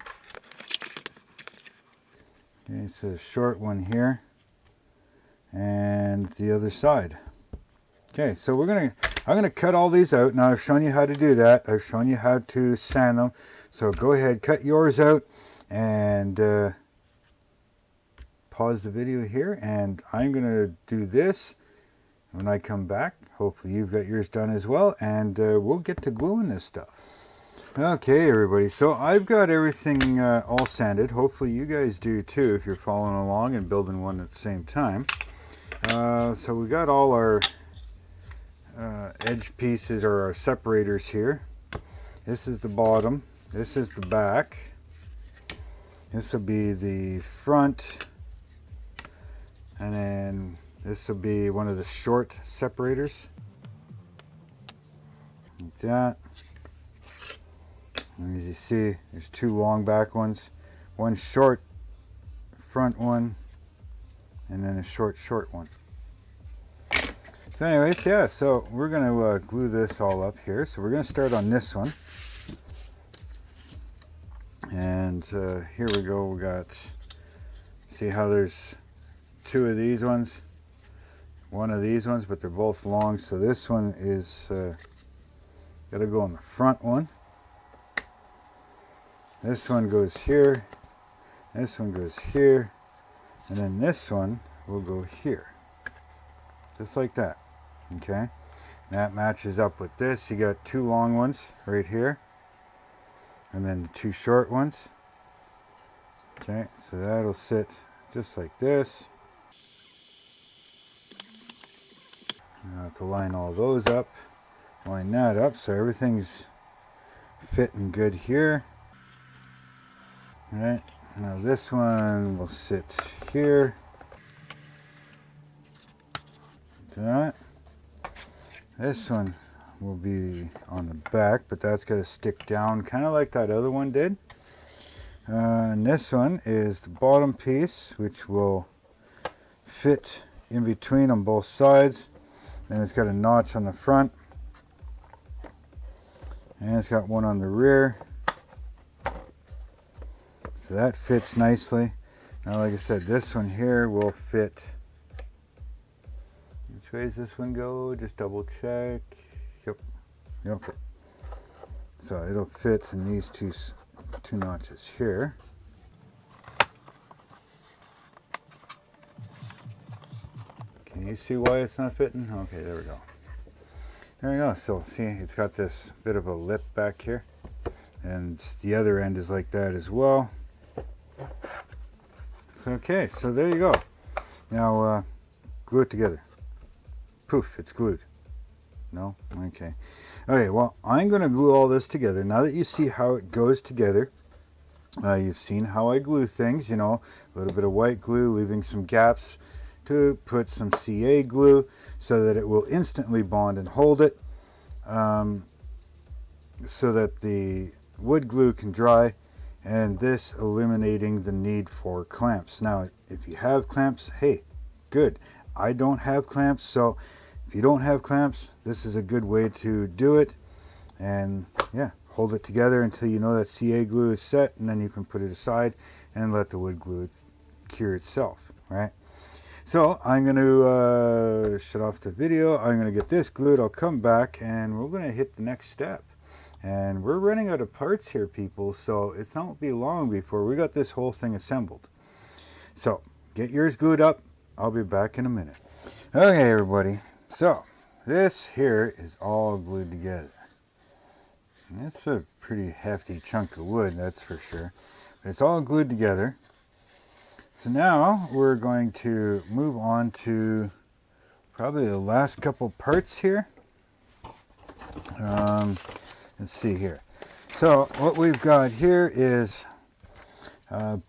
Okay, so short one here, and the other side. Okay, so I'm gonna cut all these out. Now I've shown you how to do that. I've shown you how to sand them. So go ahead, cut yours out, and pause the video here. And I'm gonna do this. When I come back, hopefully you've got yours done as well, and we'll get to gluing this stuff. Okay, everybody, so I've got everything all sanded. Hopefully you guys do too if you're following along and building one at the same time. So we got all our edge pieces, or our separators here. This is the bottom, this is the back, this will be the front, and then this will be one of the short separators, like that. And as you see, there's two long back ones, one short front one, and then a short one. So anyways, yeah, so we're going to glue this all up here. So we're going to start on this one. And here we go. We got, see how there's two of these ones, one of these ones, but they're both long. So this one is got to go on the front one. This one goes here, this one goes here, and then this one will go here. Just like that, okay? And that matches up with this. You got two long ones right here, and then the two short ones. Okay, so that'll sit just like this. Now I have to line all those up, line that up so everything's fitting good here. Alright, now this one will sit here. Like that. This one will be on the back, but that's got to stick down kind of like that other one did. And this one is the bottom piece, which will fit in between on both sides. Then it's got a notch on the front, and it's got one on the rear. So that fits nicely. Now, like I said, this one here will fit. Which way does this one go? Just double check. Yep. So it'll fit in these two notches here. Can you see why it's not fitting? Okay, there we go. There we go. So see, it's got this bit of a lip back here, and the other end is like that as well. Okay, so there you go. Now glue it together. Poof, it's glued. No? Okay. Okay, well, I'm going to glue all this together. Now that you see how it goes together, you've seen how I glue things, you know, a little bit of white glue, leaving some gaps to put some CA glue so that it will instantly bond and hold it, so that the wood glue can dry, and this eliminating the need for clamps. Now, if you have clamps, hey, good. I don't have clamps, so if you don't have clamps, this is a good way to do it. And yeah, hold it together until you know that CA glue is set, and then you can put it aside and let the wood glue cure itself, right? So I'm going to shut off the video. I'm going to get this glued. I'll come back and we're going to hit the next step. And we're running out of parts here, people, so it won't be long before we got this whole thing assembled. So get yours glued up. I'll be back in a minute. Okay, everybody. So this here is all glued together. That's a pretty hefty chunk of wood, that's for sure. But it's all glued together. So now we're going to move on to probably the last couple parts here. Let's see here. So what we've got here is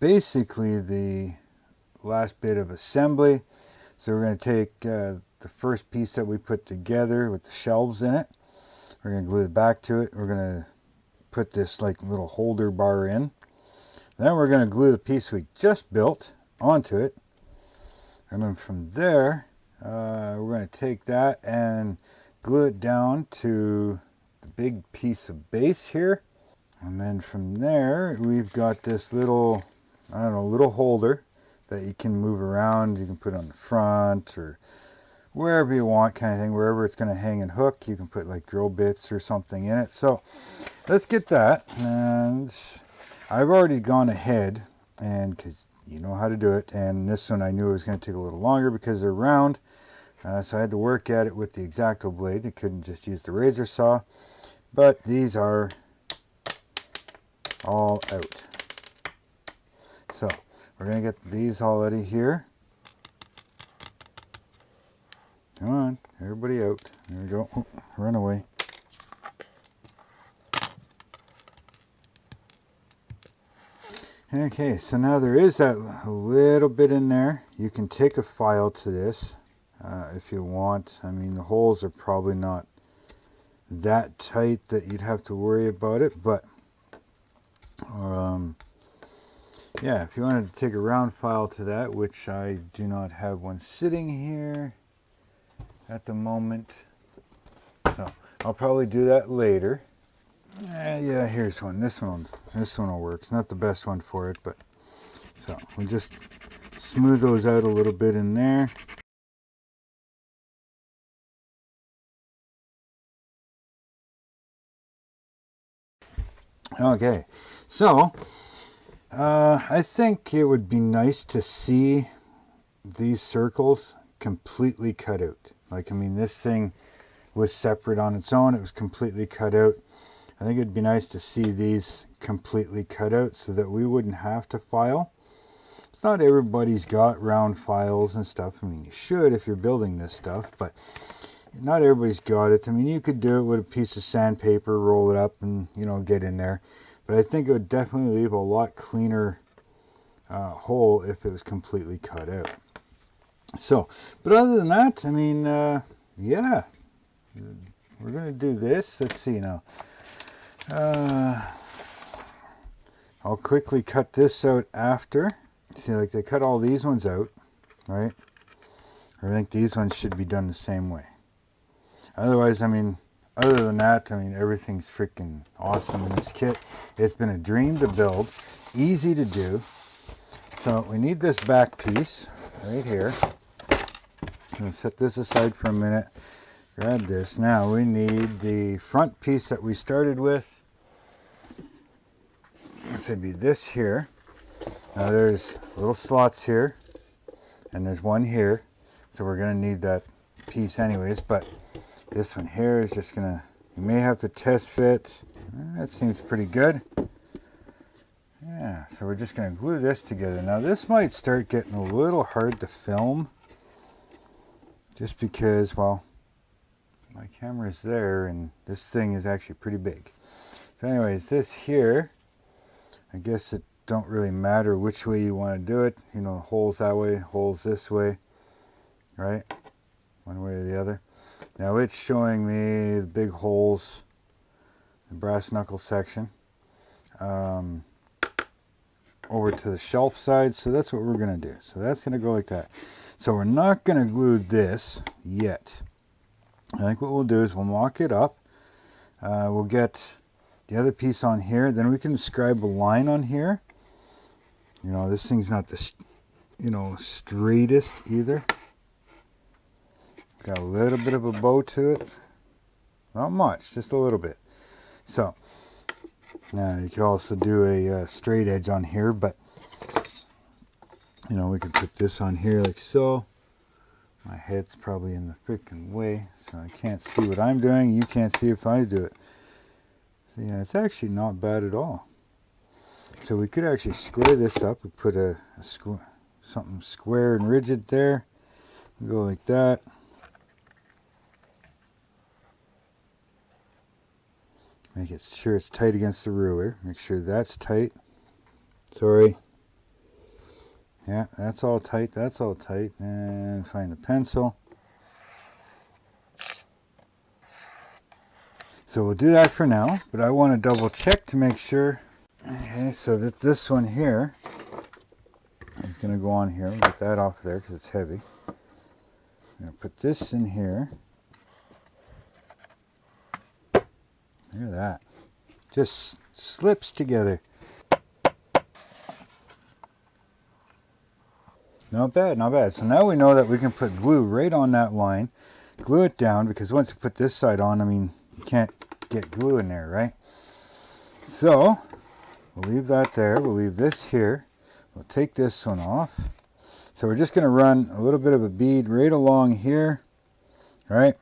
basically the last bit of assembly. So we're going to take the first piece that we put together with the shelves in it. We're going to glue the back to it. We're going to put this like little holder bar in. Then we're going to glue the piece we just built onto it. And then from there, we're going to take that and glue it down to the big piece of base here. And then from there, we've got this little, I don't know, little holder that you can move around. You can put on the front or wherever you want, kind of thing. Wherever it's going to hang and hook, you can put like drill bits or something in it. So let's get that. And I've already gone ahead, and because you know how to do it, and this one I knew it was going to take a little longer because they're round. So I had to work at it with the X-Acto blade. I couldn't just use the razor saw. But these are all out. So we're going to get these all out of here. Come on, everybody out. There we go. Oh, run away. Okay, so now there is that a little bit in there. You can take a file to this if you want. I mean, the holes are probably not that tight that you'd have to worry about it, but yeah, if you wanted to take a round file to that, which I do not have one sitting here at the moment, so I'll probably do that later. Yeah, here's one. This one will work. It's not the best one for it, but so we'll just smooth those out a little bit in there. Okay, so I think it would be nice to see these circles completely cut out. Like, I mean, this thing was separate on its own. It was completely cut out. I think it'd be nice to see these completely cut out so that we wouldn't have to file. It's not everybody's got round files and stuff. I mean, you should if you're building this stuff, but not everybody's got it. I mean, you could do it with a piece of sandpaper, roll it up, and, you know, get in there. But I think it would definitely leave a lot cleaner hole if it was completely cut out. So, but other than that, I mean, yeah, we're going to do this. Let's see now. I'll quickly cut this out after. See, like they cut all these ones out, right? I think these ones should be done the same way. Otherwise, I mean, other than that, I mean, everything's freaking awesome in this kit. It's been a dream to build, easy to do. So we need this back piece right here. I'm going to set this aside for a minute. Grab this. Now we need the front piece that we started with. This would be this here. Now there's little slots here, and there's one here. So we're going to need that piece anyways, but this one here is just gonna, you may have to test fit. That seems pretty good. Yeah, so we're just gonna glue this together. Now this might start getting a little hard to film, just because, well, my camera's there and this thing is actually pretty big. So anyways, this here, I guess it don't really matter which way you want to do it. You know, holes that way, holes this way, right? One way or the other. Now it's showing me the big holes, the brass knuckle section, over to the shelf side. So that's what we're going to do. So that's going to go like that. So we're not going to glue this yet. I think what we'll do is we'll mock it up. We'll get the other piece on here. Then we can scribe a line on here. You know, this thing's not the, you know, straightest either. Got a little bit of a bow to it. Not much, just a little bit. So, now you could also do a straight edge on here, but, you know, we could put this on here like so. My head's probably in the freaking way, so I can't see what I'm doing. You can't see if I do it. So, yeah, it's actually not bad at all. So we could actually square this up. We put something square and rigid there. We go like that. Make it sure it's tight against the ruler. Make sure that's tight. Sorry. Yeah, that's all tight. That's all tight. And find the pencil. So we'll do that for now. But I want to double check to make sure. Okay, so that this one here is going to go on here. We'll get that off of there because it's heavy. I'm going to put this in here. Look at that. Just slips together. Not bad, not bad. So now we know that we can put glue right on that line, glue it down, because once you put this side on, I mean, you can't get glue in there, right? So we'll leave that there. We'll leave this here. We'll take this one off. So we're just going to run a little bit of a bead right along here, right?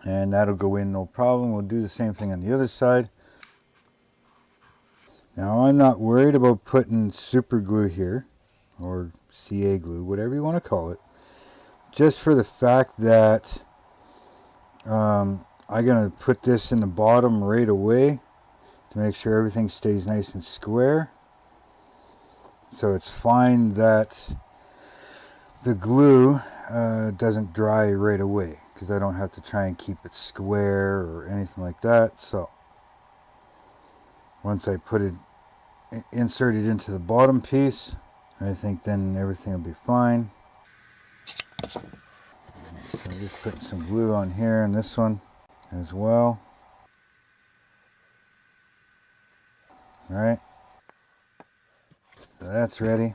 And that'll go in no problem. We'll do the same thing on the other side. Now I'm not worried about putting super glue here, or CA glue, whatever you want to call it, just for the fact that I'm going to put this in the bottom right away to make sure everything stays nice and square. So it's fine that the glue doesn't dry right away, because I don't have to try and keep it square or anything like that. So once I put it, insert it into the bottom piece, I think then everything will be fine. So I'm just putting some glue on here and this one as well. Alright, so that's ready.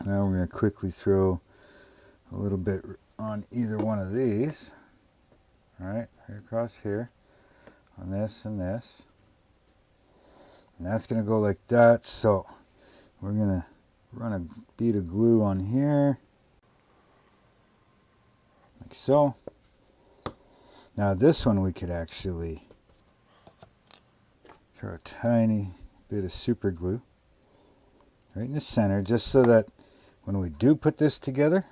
Now we're going to quickly throw a little bit on either one of these. Alright, right across here, on this and this. And that's going to go like that. So we're going to run a bead of glue on here, like so. Now this one we could actually throw a tiny bit of super glue right in the center, just so that when we do put this together,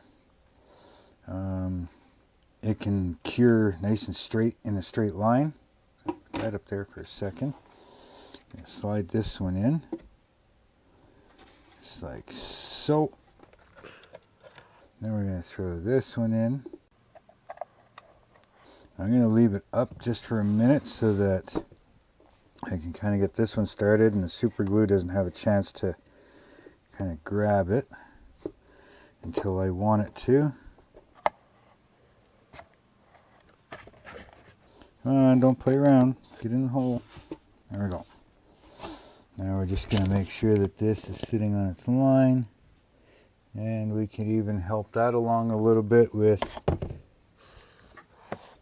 it can cure nice and straight in a straight line. So put that up there for a second. Slide this one in, just like so. Then we're going to throw this one in. I'm going to leave it up just for a minute so that I can kind of get this one started and the super glue doesn't have a chance to kind of grab it until I want it to. Come on, don't play around. Get in the hole. There we go. Now we're just going to make sure that this is sitting on its line, and we can even help that along a little bit with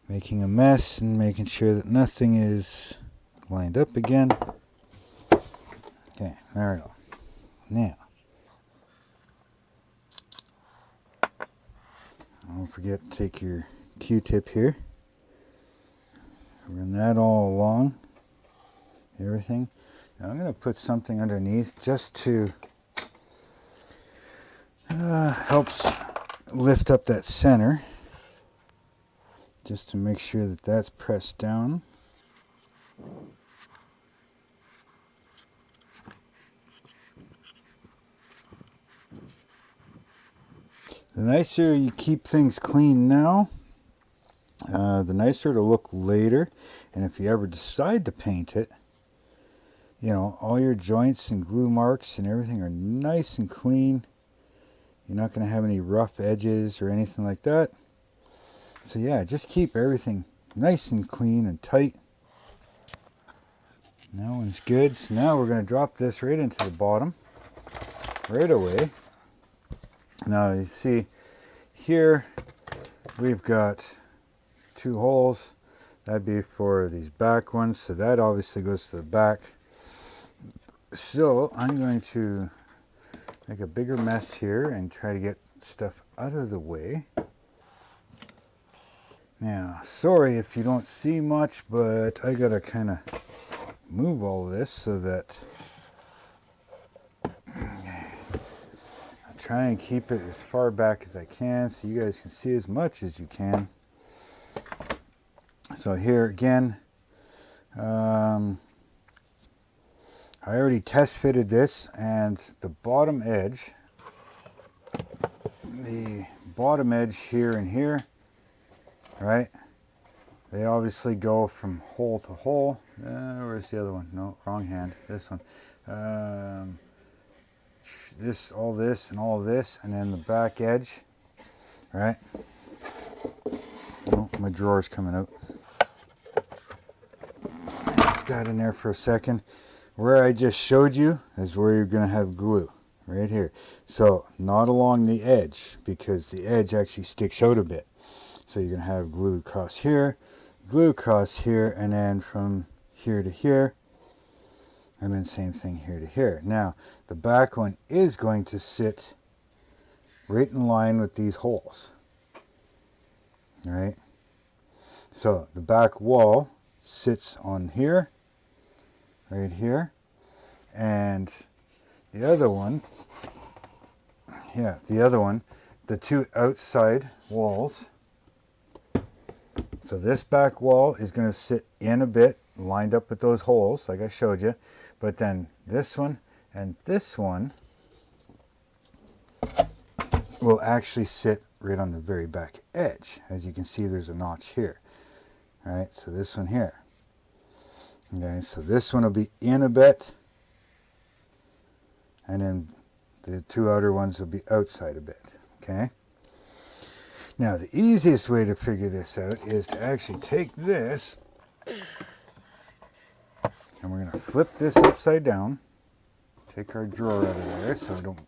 making a mess and making sure that nothing is lined up again. Okay, there we go. Now, don't forget to take your Q-tip here. Run that all along everything. Now I'm going to put something underneath just to helps lift up that center, just to make sure that that's pressed down. The nicer you keep things clean now, the nicer it'll look later. And if you ever decide to paint it, you know, all your joints and glue marks and everything are nice and clean. You're not going to have any rough edges or anything like that. So yeah, just keep everything nice and clean and tight. That one's good. So now we're going to drop this right into the bottom right away. Now you see here we've got 2 holes. That'd be for these back ones, so that obviously goes to the back. So I'm going to make a bigger mess here and try to get stuff out of the way. Now, sorry if you don't see much, but I gotta kind of move all this so that I try and keep it as far back as I can so you guys can see as much as you can. So here again, I already test fitted this, and the bottom edge here and here, right, they obviously go from hole to hole. Where's the other one? No, wrong hand. This one. All this and all this, and then the back edge, right? my drawer's coming out. Put that in there for a second. Where I just showed you is where you're going to have glue. Right here. So not along the edge, because the edge actually sticks out a bit. So you're going to have glue across here, and then from here to here, and then same thing here to here. Now the back one is going to sit right in line with these holes. All right. So the back wall sits on here, right here, and the other one, the two outside walls. So this back wall is going to sit in a bit, lined up with those holes, like I showed you. But then this one and this one will actually sit right on the very back edge. As you can see, there's a notch here. All right, so this one here. Okay, so this one will be in a bit, and then the two outer ones will be outside a bit. Okay. Now the easiest way to figure this out is to actually take this, and we're going to flip this upside down. Take our drawer out of there so we don't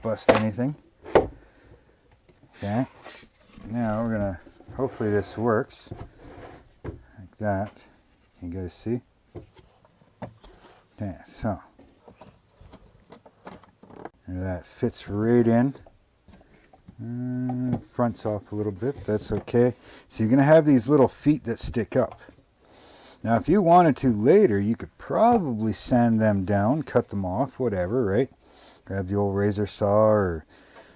bust anything. Okay. Now we're going to, hopefully this works like that. Can you guys see? Okay, so and that fits right in. Front's off a little bit, that's okay. So you're going to have these little feet that stick up. Now if you wanted to later, you could probably sand them down, cut them off, whatever, right? Grab the old razor saw or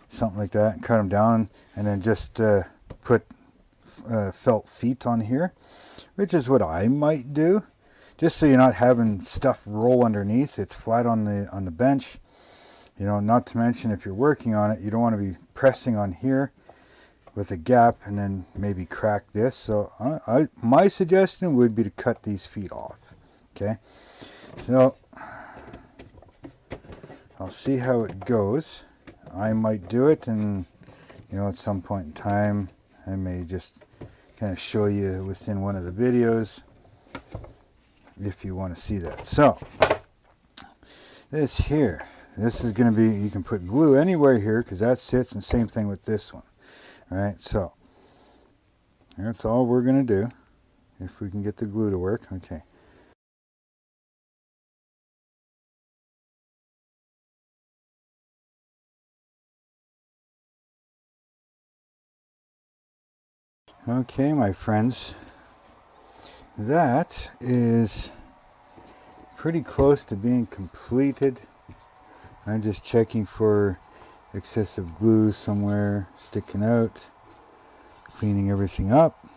something like that and cut them down, and then just put felt feet on here, which is what I might do, just so you're not having stuff roll underneath. It's flat on the bench. You know, not to mention if you're working on it, you don't want to be pressing on here with a gap and then maybe crack this. So my suggestion would be to cut these feet off. Okay, so I'll see how it goes. I might do it, and you know, at some point in time I may just kind of show you within one of the videos if you want to see that. So this here, this is going to be, you can put glue anywhere here because that sits, and same thing with this one. All right, so that's all we're going to do if we can get the glue to work. Okay. Okay, my friends, that is pretty close to being completed. I'm just checking for excessive glue somewhere sticking out, cleaning everything up.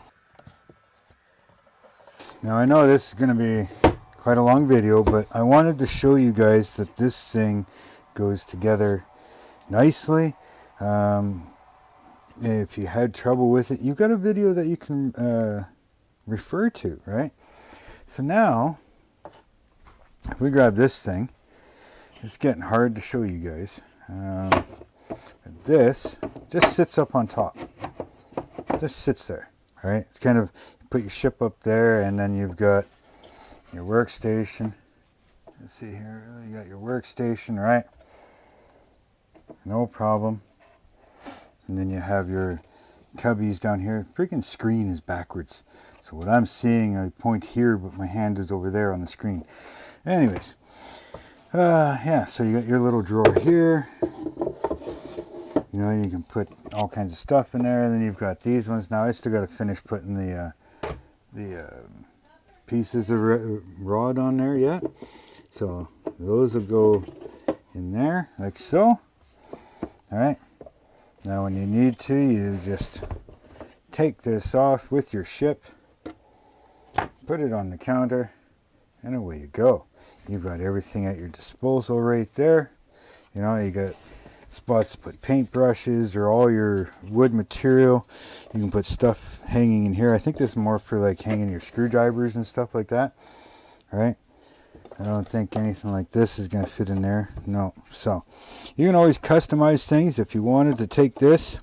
Now I know this is going to be quite a long video, but I wanted to show you guys that this thing goes together nicely. If you had trouble with it, you've got a video that you can refer to, right? So now, if we grab this thing, it's getting hard to show you guys. This just sits up on top. Just sits there, right? It's kind of, you put your ship up there, and then you've got your workstation. Let's see here, you got your workstation, right? No problem. And then you have your cubbies down here. Freaking screen is backwards. So what I'm seeing, I point here, but my hand is over there on the screen. Anyways, yeah, so you got your little drawer here. You know, you can put all kinds of stuff in there. And then you've got these ones. Now I still got to finish putting the pieces of rod on there yet. So those will go in there like so. All right. Now when you need to, you just take this off with your ship, put it on the counter, and away you go. You've got everything at your disposal right there. You know, you got spots to put paintbrushes or all your wood material. You can put stuff hanging in here. I think this is more for like hanging your screwdrivers and stuff like that. All right. I don't think anything like this is going to fit in there. No. So you can always customize things. If you wanted to take this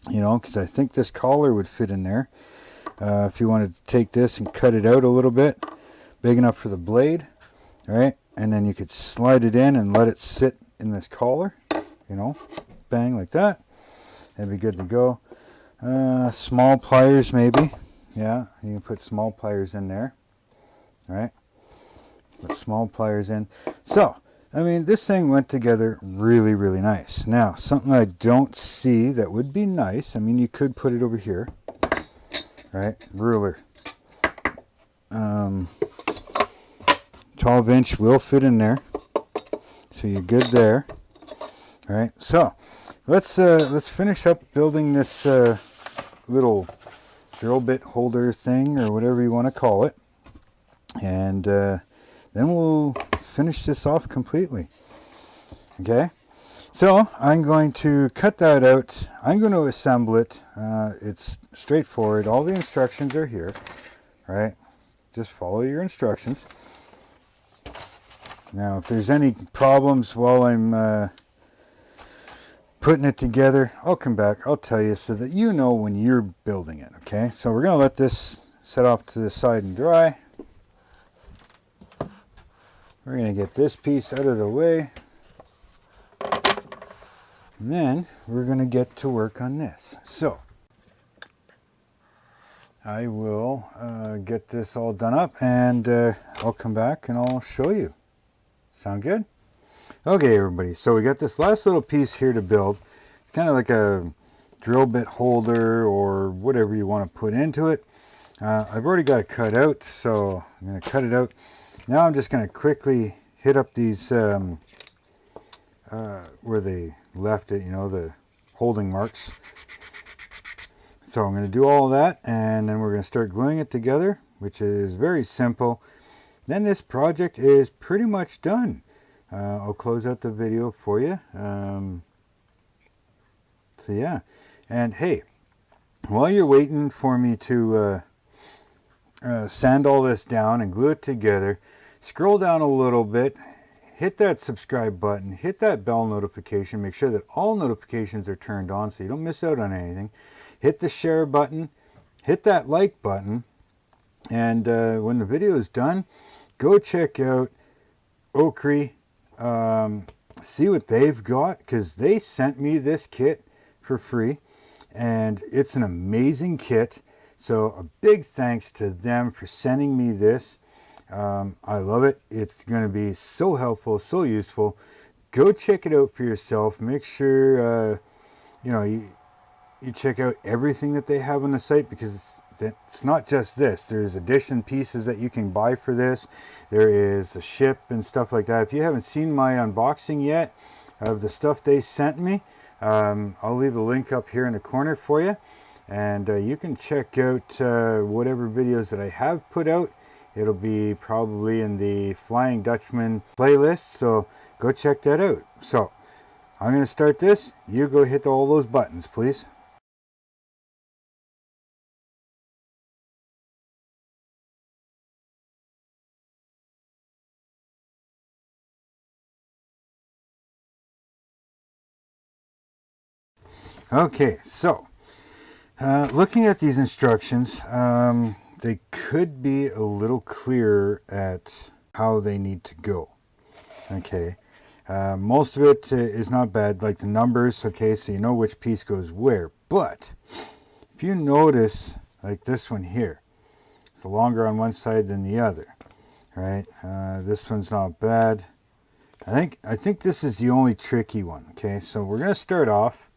you know, because I think this collar would fit in there. If you wanted to take this and cut it out a little bit, big enough for the blade, right? And then you could slide it in and let it sit in this collar, you know, bang, like that. That'd be good to go. Small pliers maybe. Yeah, you can put small pliers in there, right? Put small pliers in. So, I mean, this thing went together really, really nice. Now, something I don't see that would be nice, I mean, you could put it over here, right? Ruler. 12-inch will fit in there, so you're good there. All right, so let's finish up building this little drill bit holder thing, or whatever you want to call it, and then we'll finish this off completely. Okay, so I'm going to cut that out. I'm going to assemble it. It's straightforward. All the instructions are here, right? Just follow your instructions. Now, if there's any problems while I'm putting it together, I'll come back. I'll tell you so that you know when you're building it. Okay, so we're going to let this set off to the side and dry. We're going to get this piece out of the way. And then we're going to get to work on this. So I will get this all done up, and I'll come back and I'll show you. Sound good? Okay, everybody, so we got this last little piece here to build. It's kind of like a drill bit holder or whatever you want to put into it. I've already got it cut out, so I'm going to cut it out. Now I'm just going to quickly hit up these where they left it, you know, the holding marks. So I'm going to do all that, and then we're going to start gluing it together, which is very simple. Then this project is pretty much done. I'll close out the video for you. So yeah, and hey, while you're waiting for me to sand all this down and glue it together, scroll down a little bit, hit that subscribe button, hit that bell notification, make sure that all notifications are turned on so you don't miss out on anything. Hit the share button, hit that like button, and when the video is done, go check out OcCre. See what they've got, because they sent me this kit for free, and it's an amazing kit. So a big thanks to them for sending me this. I love it. It's going to be so helpful, so useful. Go check it out for yourself. Make sure you know, you check out everything that they have on the site, because it's not just this. There's addition pieces that you can buy for this. There is a ship and stuff like that. If you haven't seen my unboxing yet of the stuff they sent me, I'll leave a link up here in the corner for you, and you can check out whatever videos that I have put out. It'll be probably in the Flying Dutchman playlist, so go check that out. So I'm going to start this. You go hit all those buttons, please. Okay, so looking at these instructions, they could be a little clearer at how they need to go. Okay, most of it is not bad, like the numbers, okay, so you know which piece goes where. But if you notice, like this one here, it's longer on one side than the other, right? This one's not bad. I think this is the only tricky one. Okay, so we're going to start off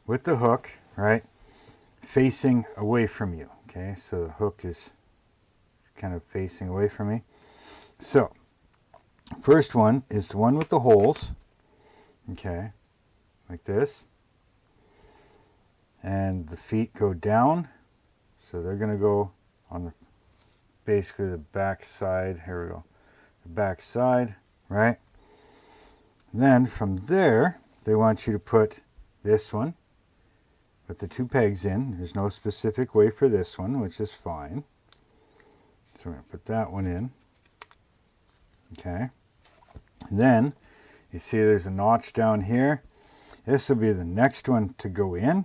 with the hook, right, facing away from you. Okay, so the hook is kind of facing away from me. So first one is the one with the holes, okay, like this, and the feet go down, so they're going to go on the basically the back side. Here we go, the back side, right? Then from there they want you to put this one with the two pegs in. There's no specific way for this one, which is fine. So we're going to put that one in. Okay. And then you see there's a notch down here. This will be the next one to go in.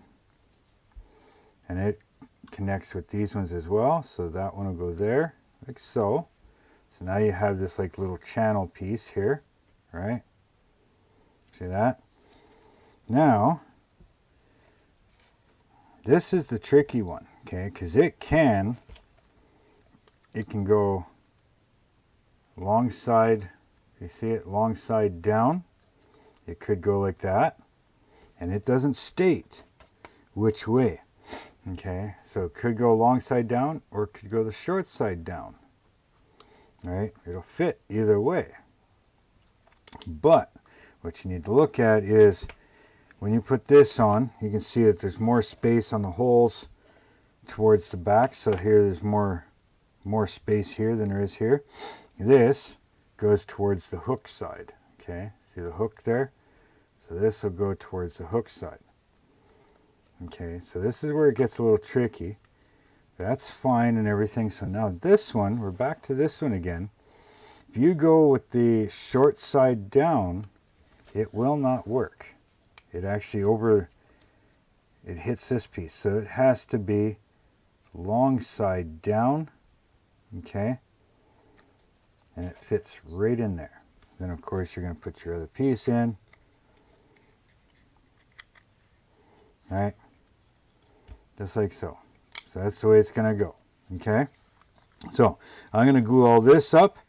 and it connects with these ones as well. So that one will go there, like so. So now you have this like little channel piece here, right? See that? Now, this is the tricky one, okay? Because it can go alongside, you see it, alongside down. It could go like that, and it doesn't state which way, okay? So it could go long side down, or it could go the short side down, right? It'll fit either way. But what you need to look at is when you put this on, you can see that there's more space on the holes towards the back. So here there's more space here than there is here. This goes towards the hook side, okay? See the hook there? So this will go towards the hook side. Okay, so this is where it gets a little tricky. That's fine and everything. So now this one, we're back to this one again. If you go with the short side down, it will not work. It actually it hits this piece. So it has to be long side down, okay? And it fits right in there. Then of course you're going to put your other piece in. All right, just like so. So that's the way it's going to go, okay? So I'm going to glue all this up,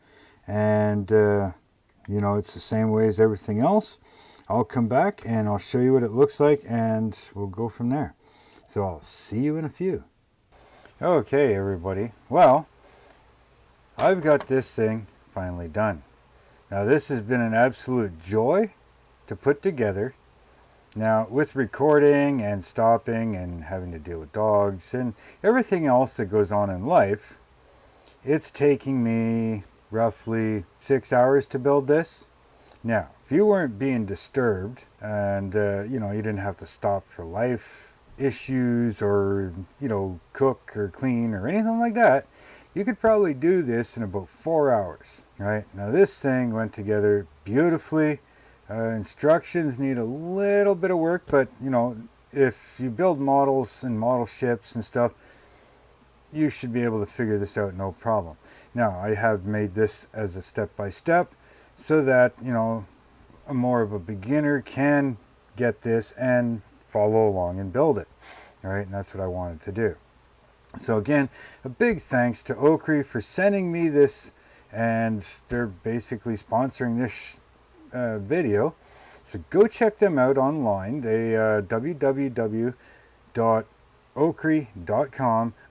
and you know, it's the same way as everything else. I'll come back and I'll show you what it looks like, and we'll go from there. So I'll see you in a few. Okay, everybody. Well, I've got this thing finally done. Now this has been an absolute joy to put together. Now with recording and stopping and having to deal with dogs and everything else that goes on in life, it's taking me roughly 6 hours to build this. Now, if you weren't being disturbed and you know, you didn't have to stop for life issues or, you know, cook or clean or anything like that, you could probably do this in about 4 hours, right? Now this thing went together beautifully. Instructions need a little bit of work, but you know, if you build models and model ships and stuff, you should be able to figure this out no problem. Now I have made this as a step-by-step so that, you know, a more of a beginner can get this and follow along and build it. All right, and that's what I wanted to do. So again, a big thanks to OcCre for sending me this, and they're basically sponsoring this video. So go check them out online. They www.ocre.com.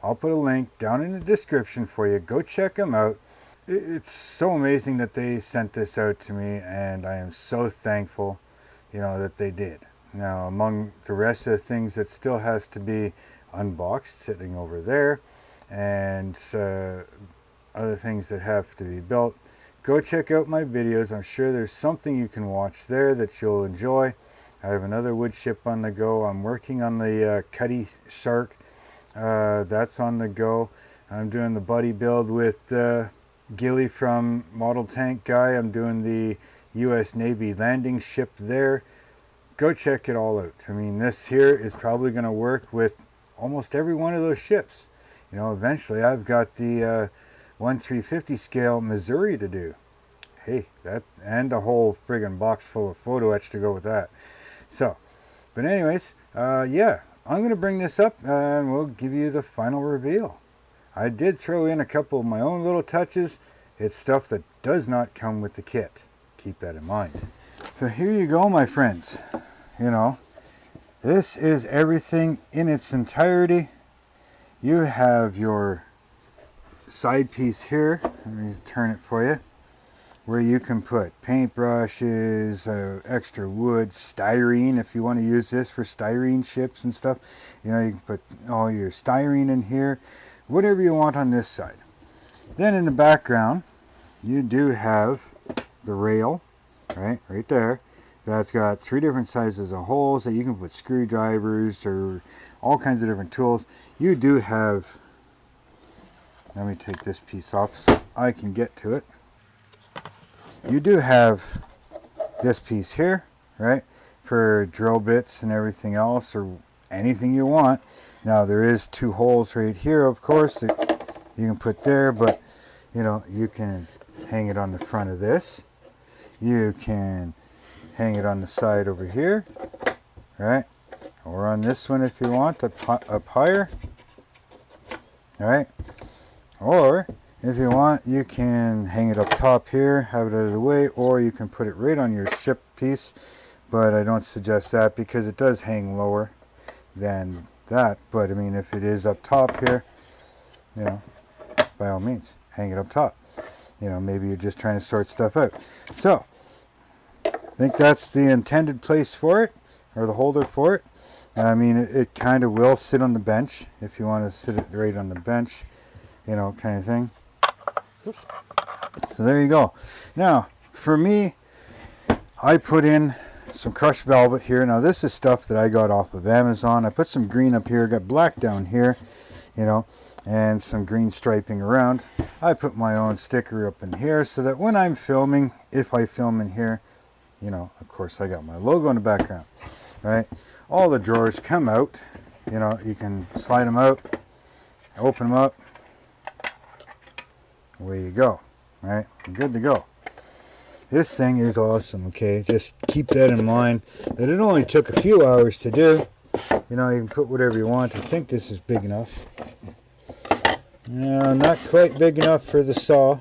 I'll put a link down in the description for you. Go check them out. It's so amazing that they sent this out to me, and I am so thankful, you know, that they did. Now, among the rest of the things that still has to be unboxed, sitting over there, and other things that have to be built, go check out my videos. I'm sure there's something you can watch there that you'll enjoy. I have another wood ship on the go. I'm working on the Cutty Shark. That's on the go. I'm doing the buddy build with Gilly from Model Tank Guy. I'm doing the US Navy landing ship there. Go check it all out. I mean, this here is probably going to work with almost every one of those ships. You know, eventually I've got the 1/350 scale Missouri to do. Hey, that, and a whole friggin' box full of photo etch to go with that. So, but anyways, yeah, I'm going to bring this up and we'll give you the final reveal. I did throw in a couple of my own little touches. It's stuff that does not come with the kit. Keep that in mind. So here you go, my friends. You know, this is everything in its entirety. You have your side piece here. Let me turn it for you, where you can put paintbrushes, extra wood, styrene if you want to use this for styrene ships and stuff. You know, you can put all your styrene in here, whatever you want on this side. Then in the background, you do have the rail, right there. That's got 3 different sizes of holes that you can put screwdrivers or all kinds of different tools. You do have, let me take this piece off so I can get to it. You do have this piece here, right, for drill bits and everything else, or anything you want. Now there is 2 holes right here, of course, that you can put there, but you know, you can hang it on the front of this. You can hang it on the side over here, right? Or on this one if you want, up higher, right? Or if you want, you can hang it up top here, have it out of the way, or you can put it right on your ship piece, but I don't suggest that because it does hang lower than that. But I mean, if it is up top here, you know, by all means, hang it up top. You know, maybe you're just trying to sort stuff out. So, I think that's the intended place for it, or the holder for it. I mean, it kind of will sit on the bench if you want to sit it right on the bench, you know, kind of thing. Oops. So there you go. Now, for me, I put in some crushed velvet here. Now, this is stuff that I got off of Amazon. I put some green up here, got black down here, you know, and some green striping around. I put my own sticker up in here so that when I'm filming, if I film in here, you know, of course I got my logo in the background, right? All the drawers come out, you know, you can slide them out, open them up, away you go, right? Good to go. This thing is awesome, okay? Just keep that in mind, that it only took a few hours to do. You know, you can put whatever you want. I think this is big enough. Not quite big enough for the saw.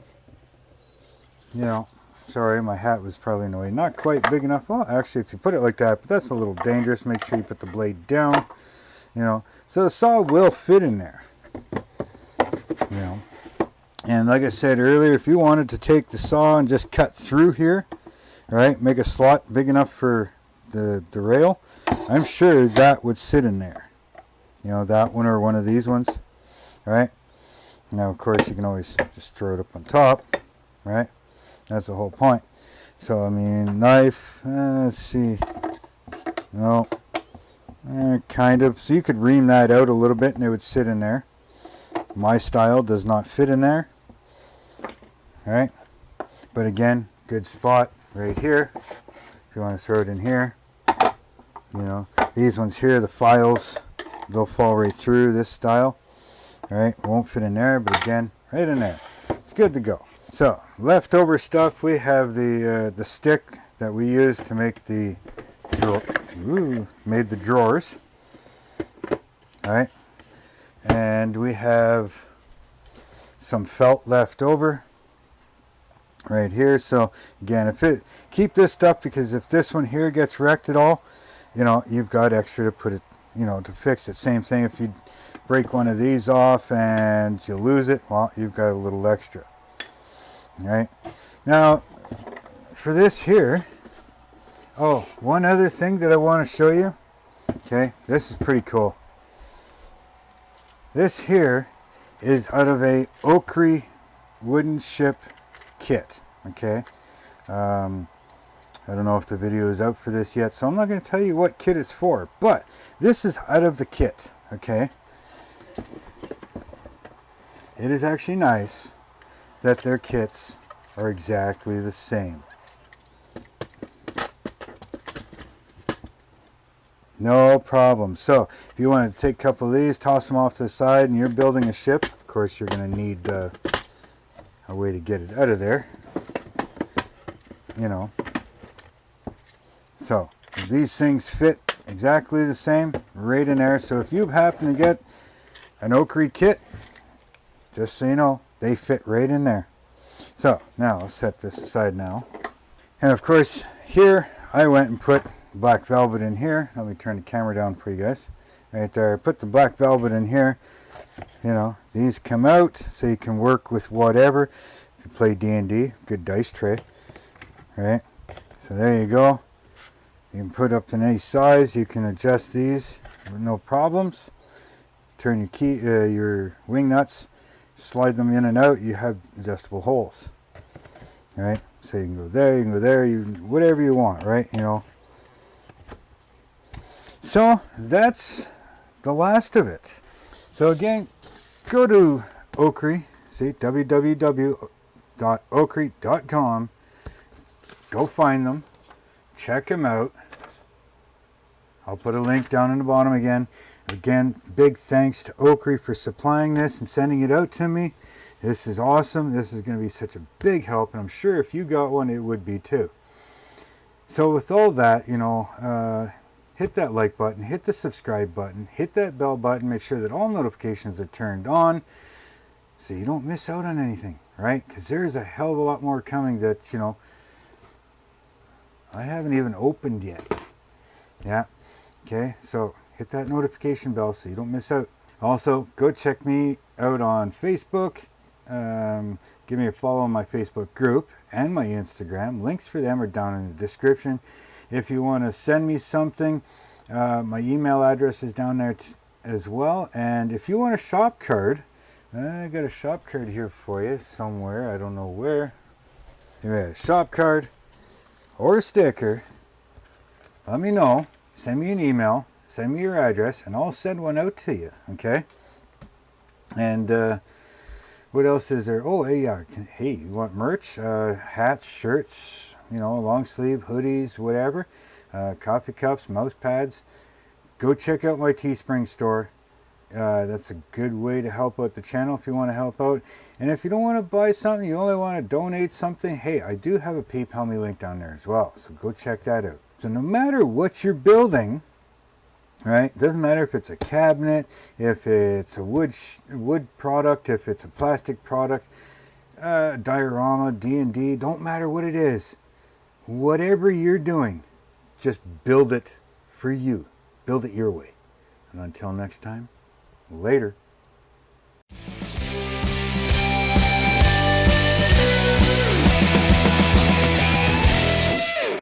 You know, sorry, my hat was probably in the way. Not quite big enough. Well, actually, if you put it like that, but that's a little dangerous. Make sure you put the blade down, you know. So the saw will fit in there, you know. And like I said earlier, if you wanted to take the saw and just cut through here, right, make a slot big enough for the rail, I'm sure that would sit in there. You know, that one or one of these ones, right? Now, of course, you can always just throw it up on top, right? That's the whole point. So, I mean, knife, let's see. No, kind of. So you could ream that out a little bit and it would sit in there. My style does not fit in there. All right. But again, good spot right here. If you want to throw it in here. You know, these ones here, the files, they'll fall right through this style. All right, won't fit in there, but again, right in there. It's good to go. So, leftover stuff, we have the stick that we use to make the made the drawers. All right, and we have some felt left over right here. So again, keep this stuff, because if this one here gets wrecked at all, you know, you've got extra to put it, you know, to fix it. Same thing if you break one of these off and you lose it, well, you've got a little extra. All right, now for this here, oh, one other thing that I want to show you. Okay, this is pretty cool. This here is out of a OcCre wooden ship kit. Okay, I don't know if the video is out for this yet, so I'm not going to tell you what kit it's for, but this is out of the kit. Okay, it is actually nice that their kits are exactly the same. No problem. So if you want to take a couple of these, toss them off to the side, and you're building a ship, of course you're going to need a way to get it out of there, you know. So these things fit exactly the same right in there. So if you happen to get an OcCre kit, just so you know, they fit right in there. So now I'll set this aside now. And of course here I went and put black velvet in here. Let me turn the camera down for you guys. Right there, I put the black velvet in here. You know, these come out so you can work with whatever. If you play D&D, good dice tray. Right, so there you go. You can put up in any size. You can adjust these with no problems. Turn your key, your wing nuts, slide them in and out. You have adjustable holes. All right, so you can go there, you can go there, whatever you want, right? You know. So that's the last of it. So again, go to OcCre, see, www.ocre.com. Go find them, check them out. I'll put a link down in the bottom again. Again, big thanks to OcCre for supplying this and sending it out to me. This is awesome. This is going to be such a big help, and I'm sure if you got one, it would be too. So with all that, you know, hit that like button, hit the subscribe button, hit that bell button, make sure that all notifications are turned on so you don't miss out on anything, right? Because there's a hell of a lot more coming that, you know, I haven't even opened yet. Yeah, okay, so hit that notification bell so you don't miss out. Also, go check me out on Facebook. Give me a follow on my Facebook group and my Instagram. Links for them are down in the description. If you want to send me something, my email address is down there as well. And if you want a shop card, I got a shop card here for you somewhere. I don't know where. Anyway, a shop card or a sticker, let me know. Send me an email. Send me your address, and I'll send one out to you. Okay? And what else is there? Oh, hey, hey, you want merch? Hats, shirts, you know, long sleeve, hoodies, whatever. Coffee cups, mouse pads. Go check out my Teespring store. That's a good way to help out the channel if you want to help out. And if you don't want to buy something, you only want to donate something, hey, I do have a PayPal link down there as well. So go check that out. So no matter what you're building, right? Doesn't matter if it's a cabinet, if it's a wood product, if it's a plastic product, diorama, D&D, don't matter what it is. Whatever you're doing, just build it for you. Build it your way. And until next time, later.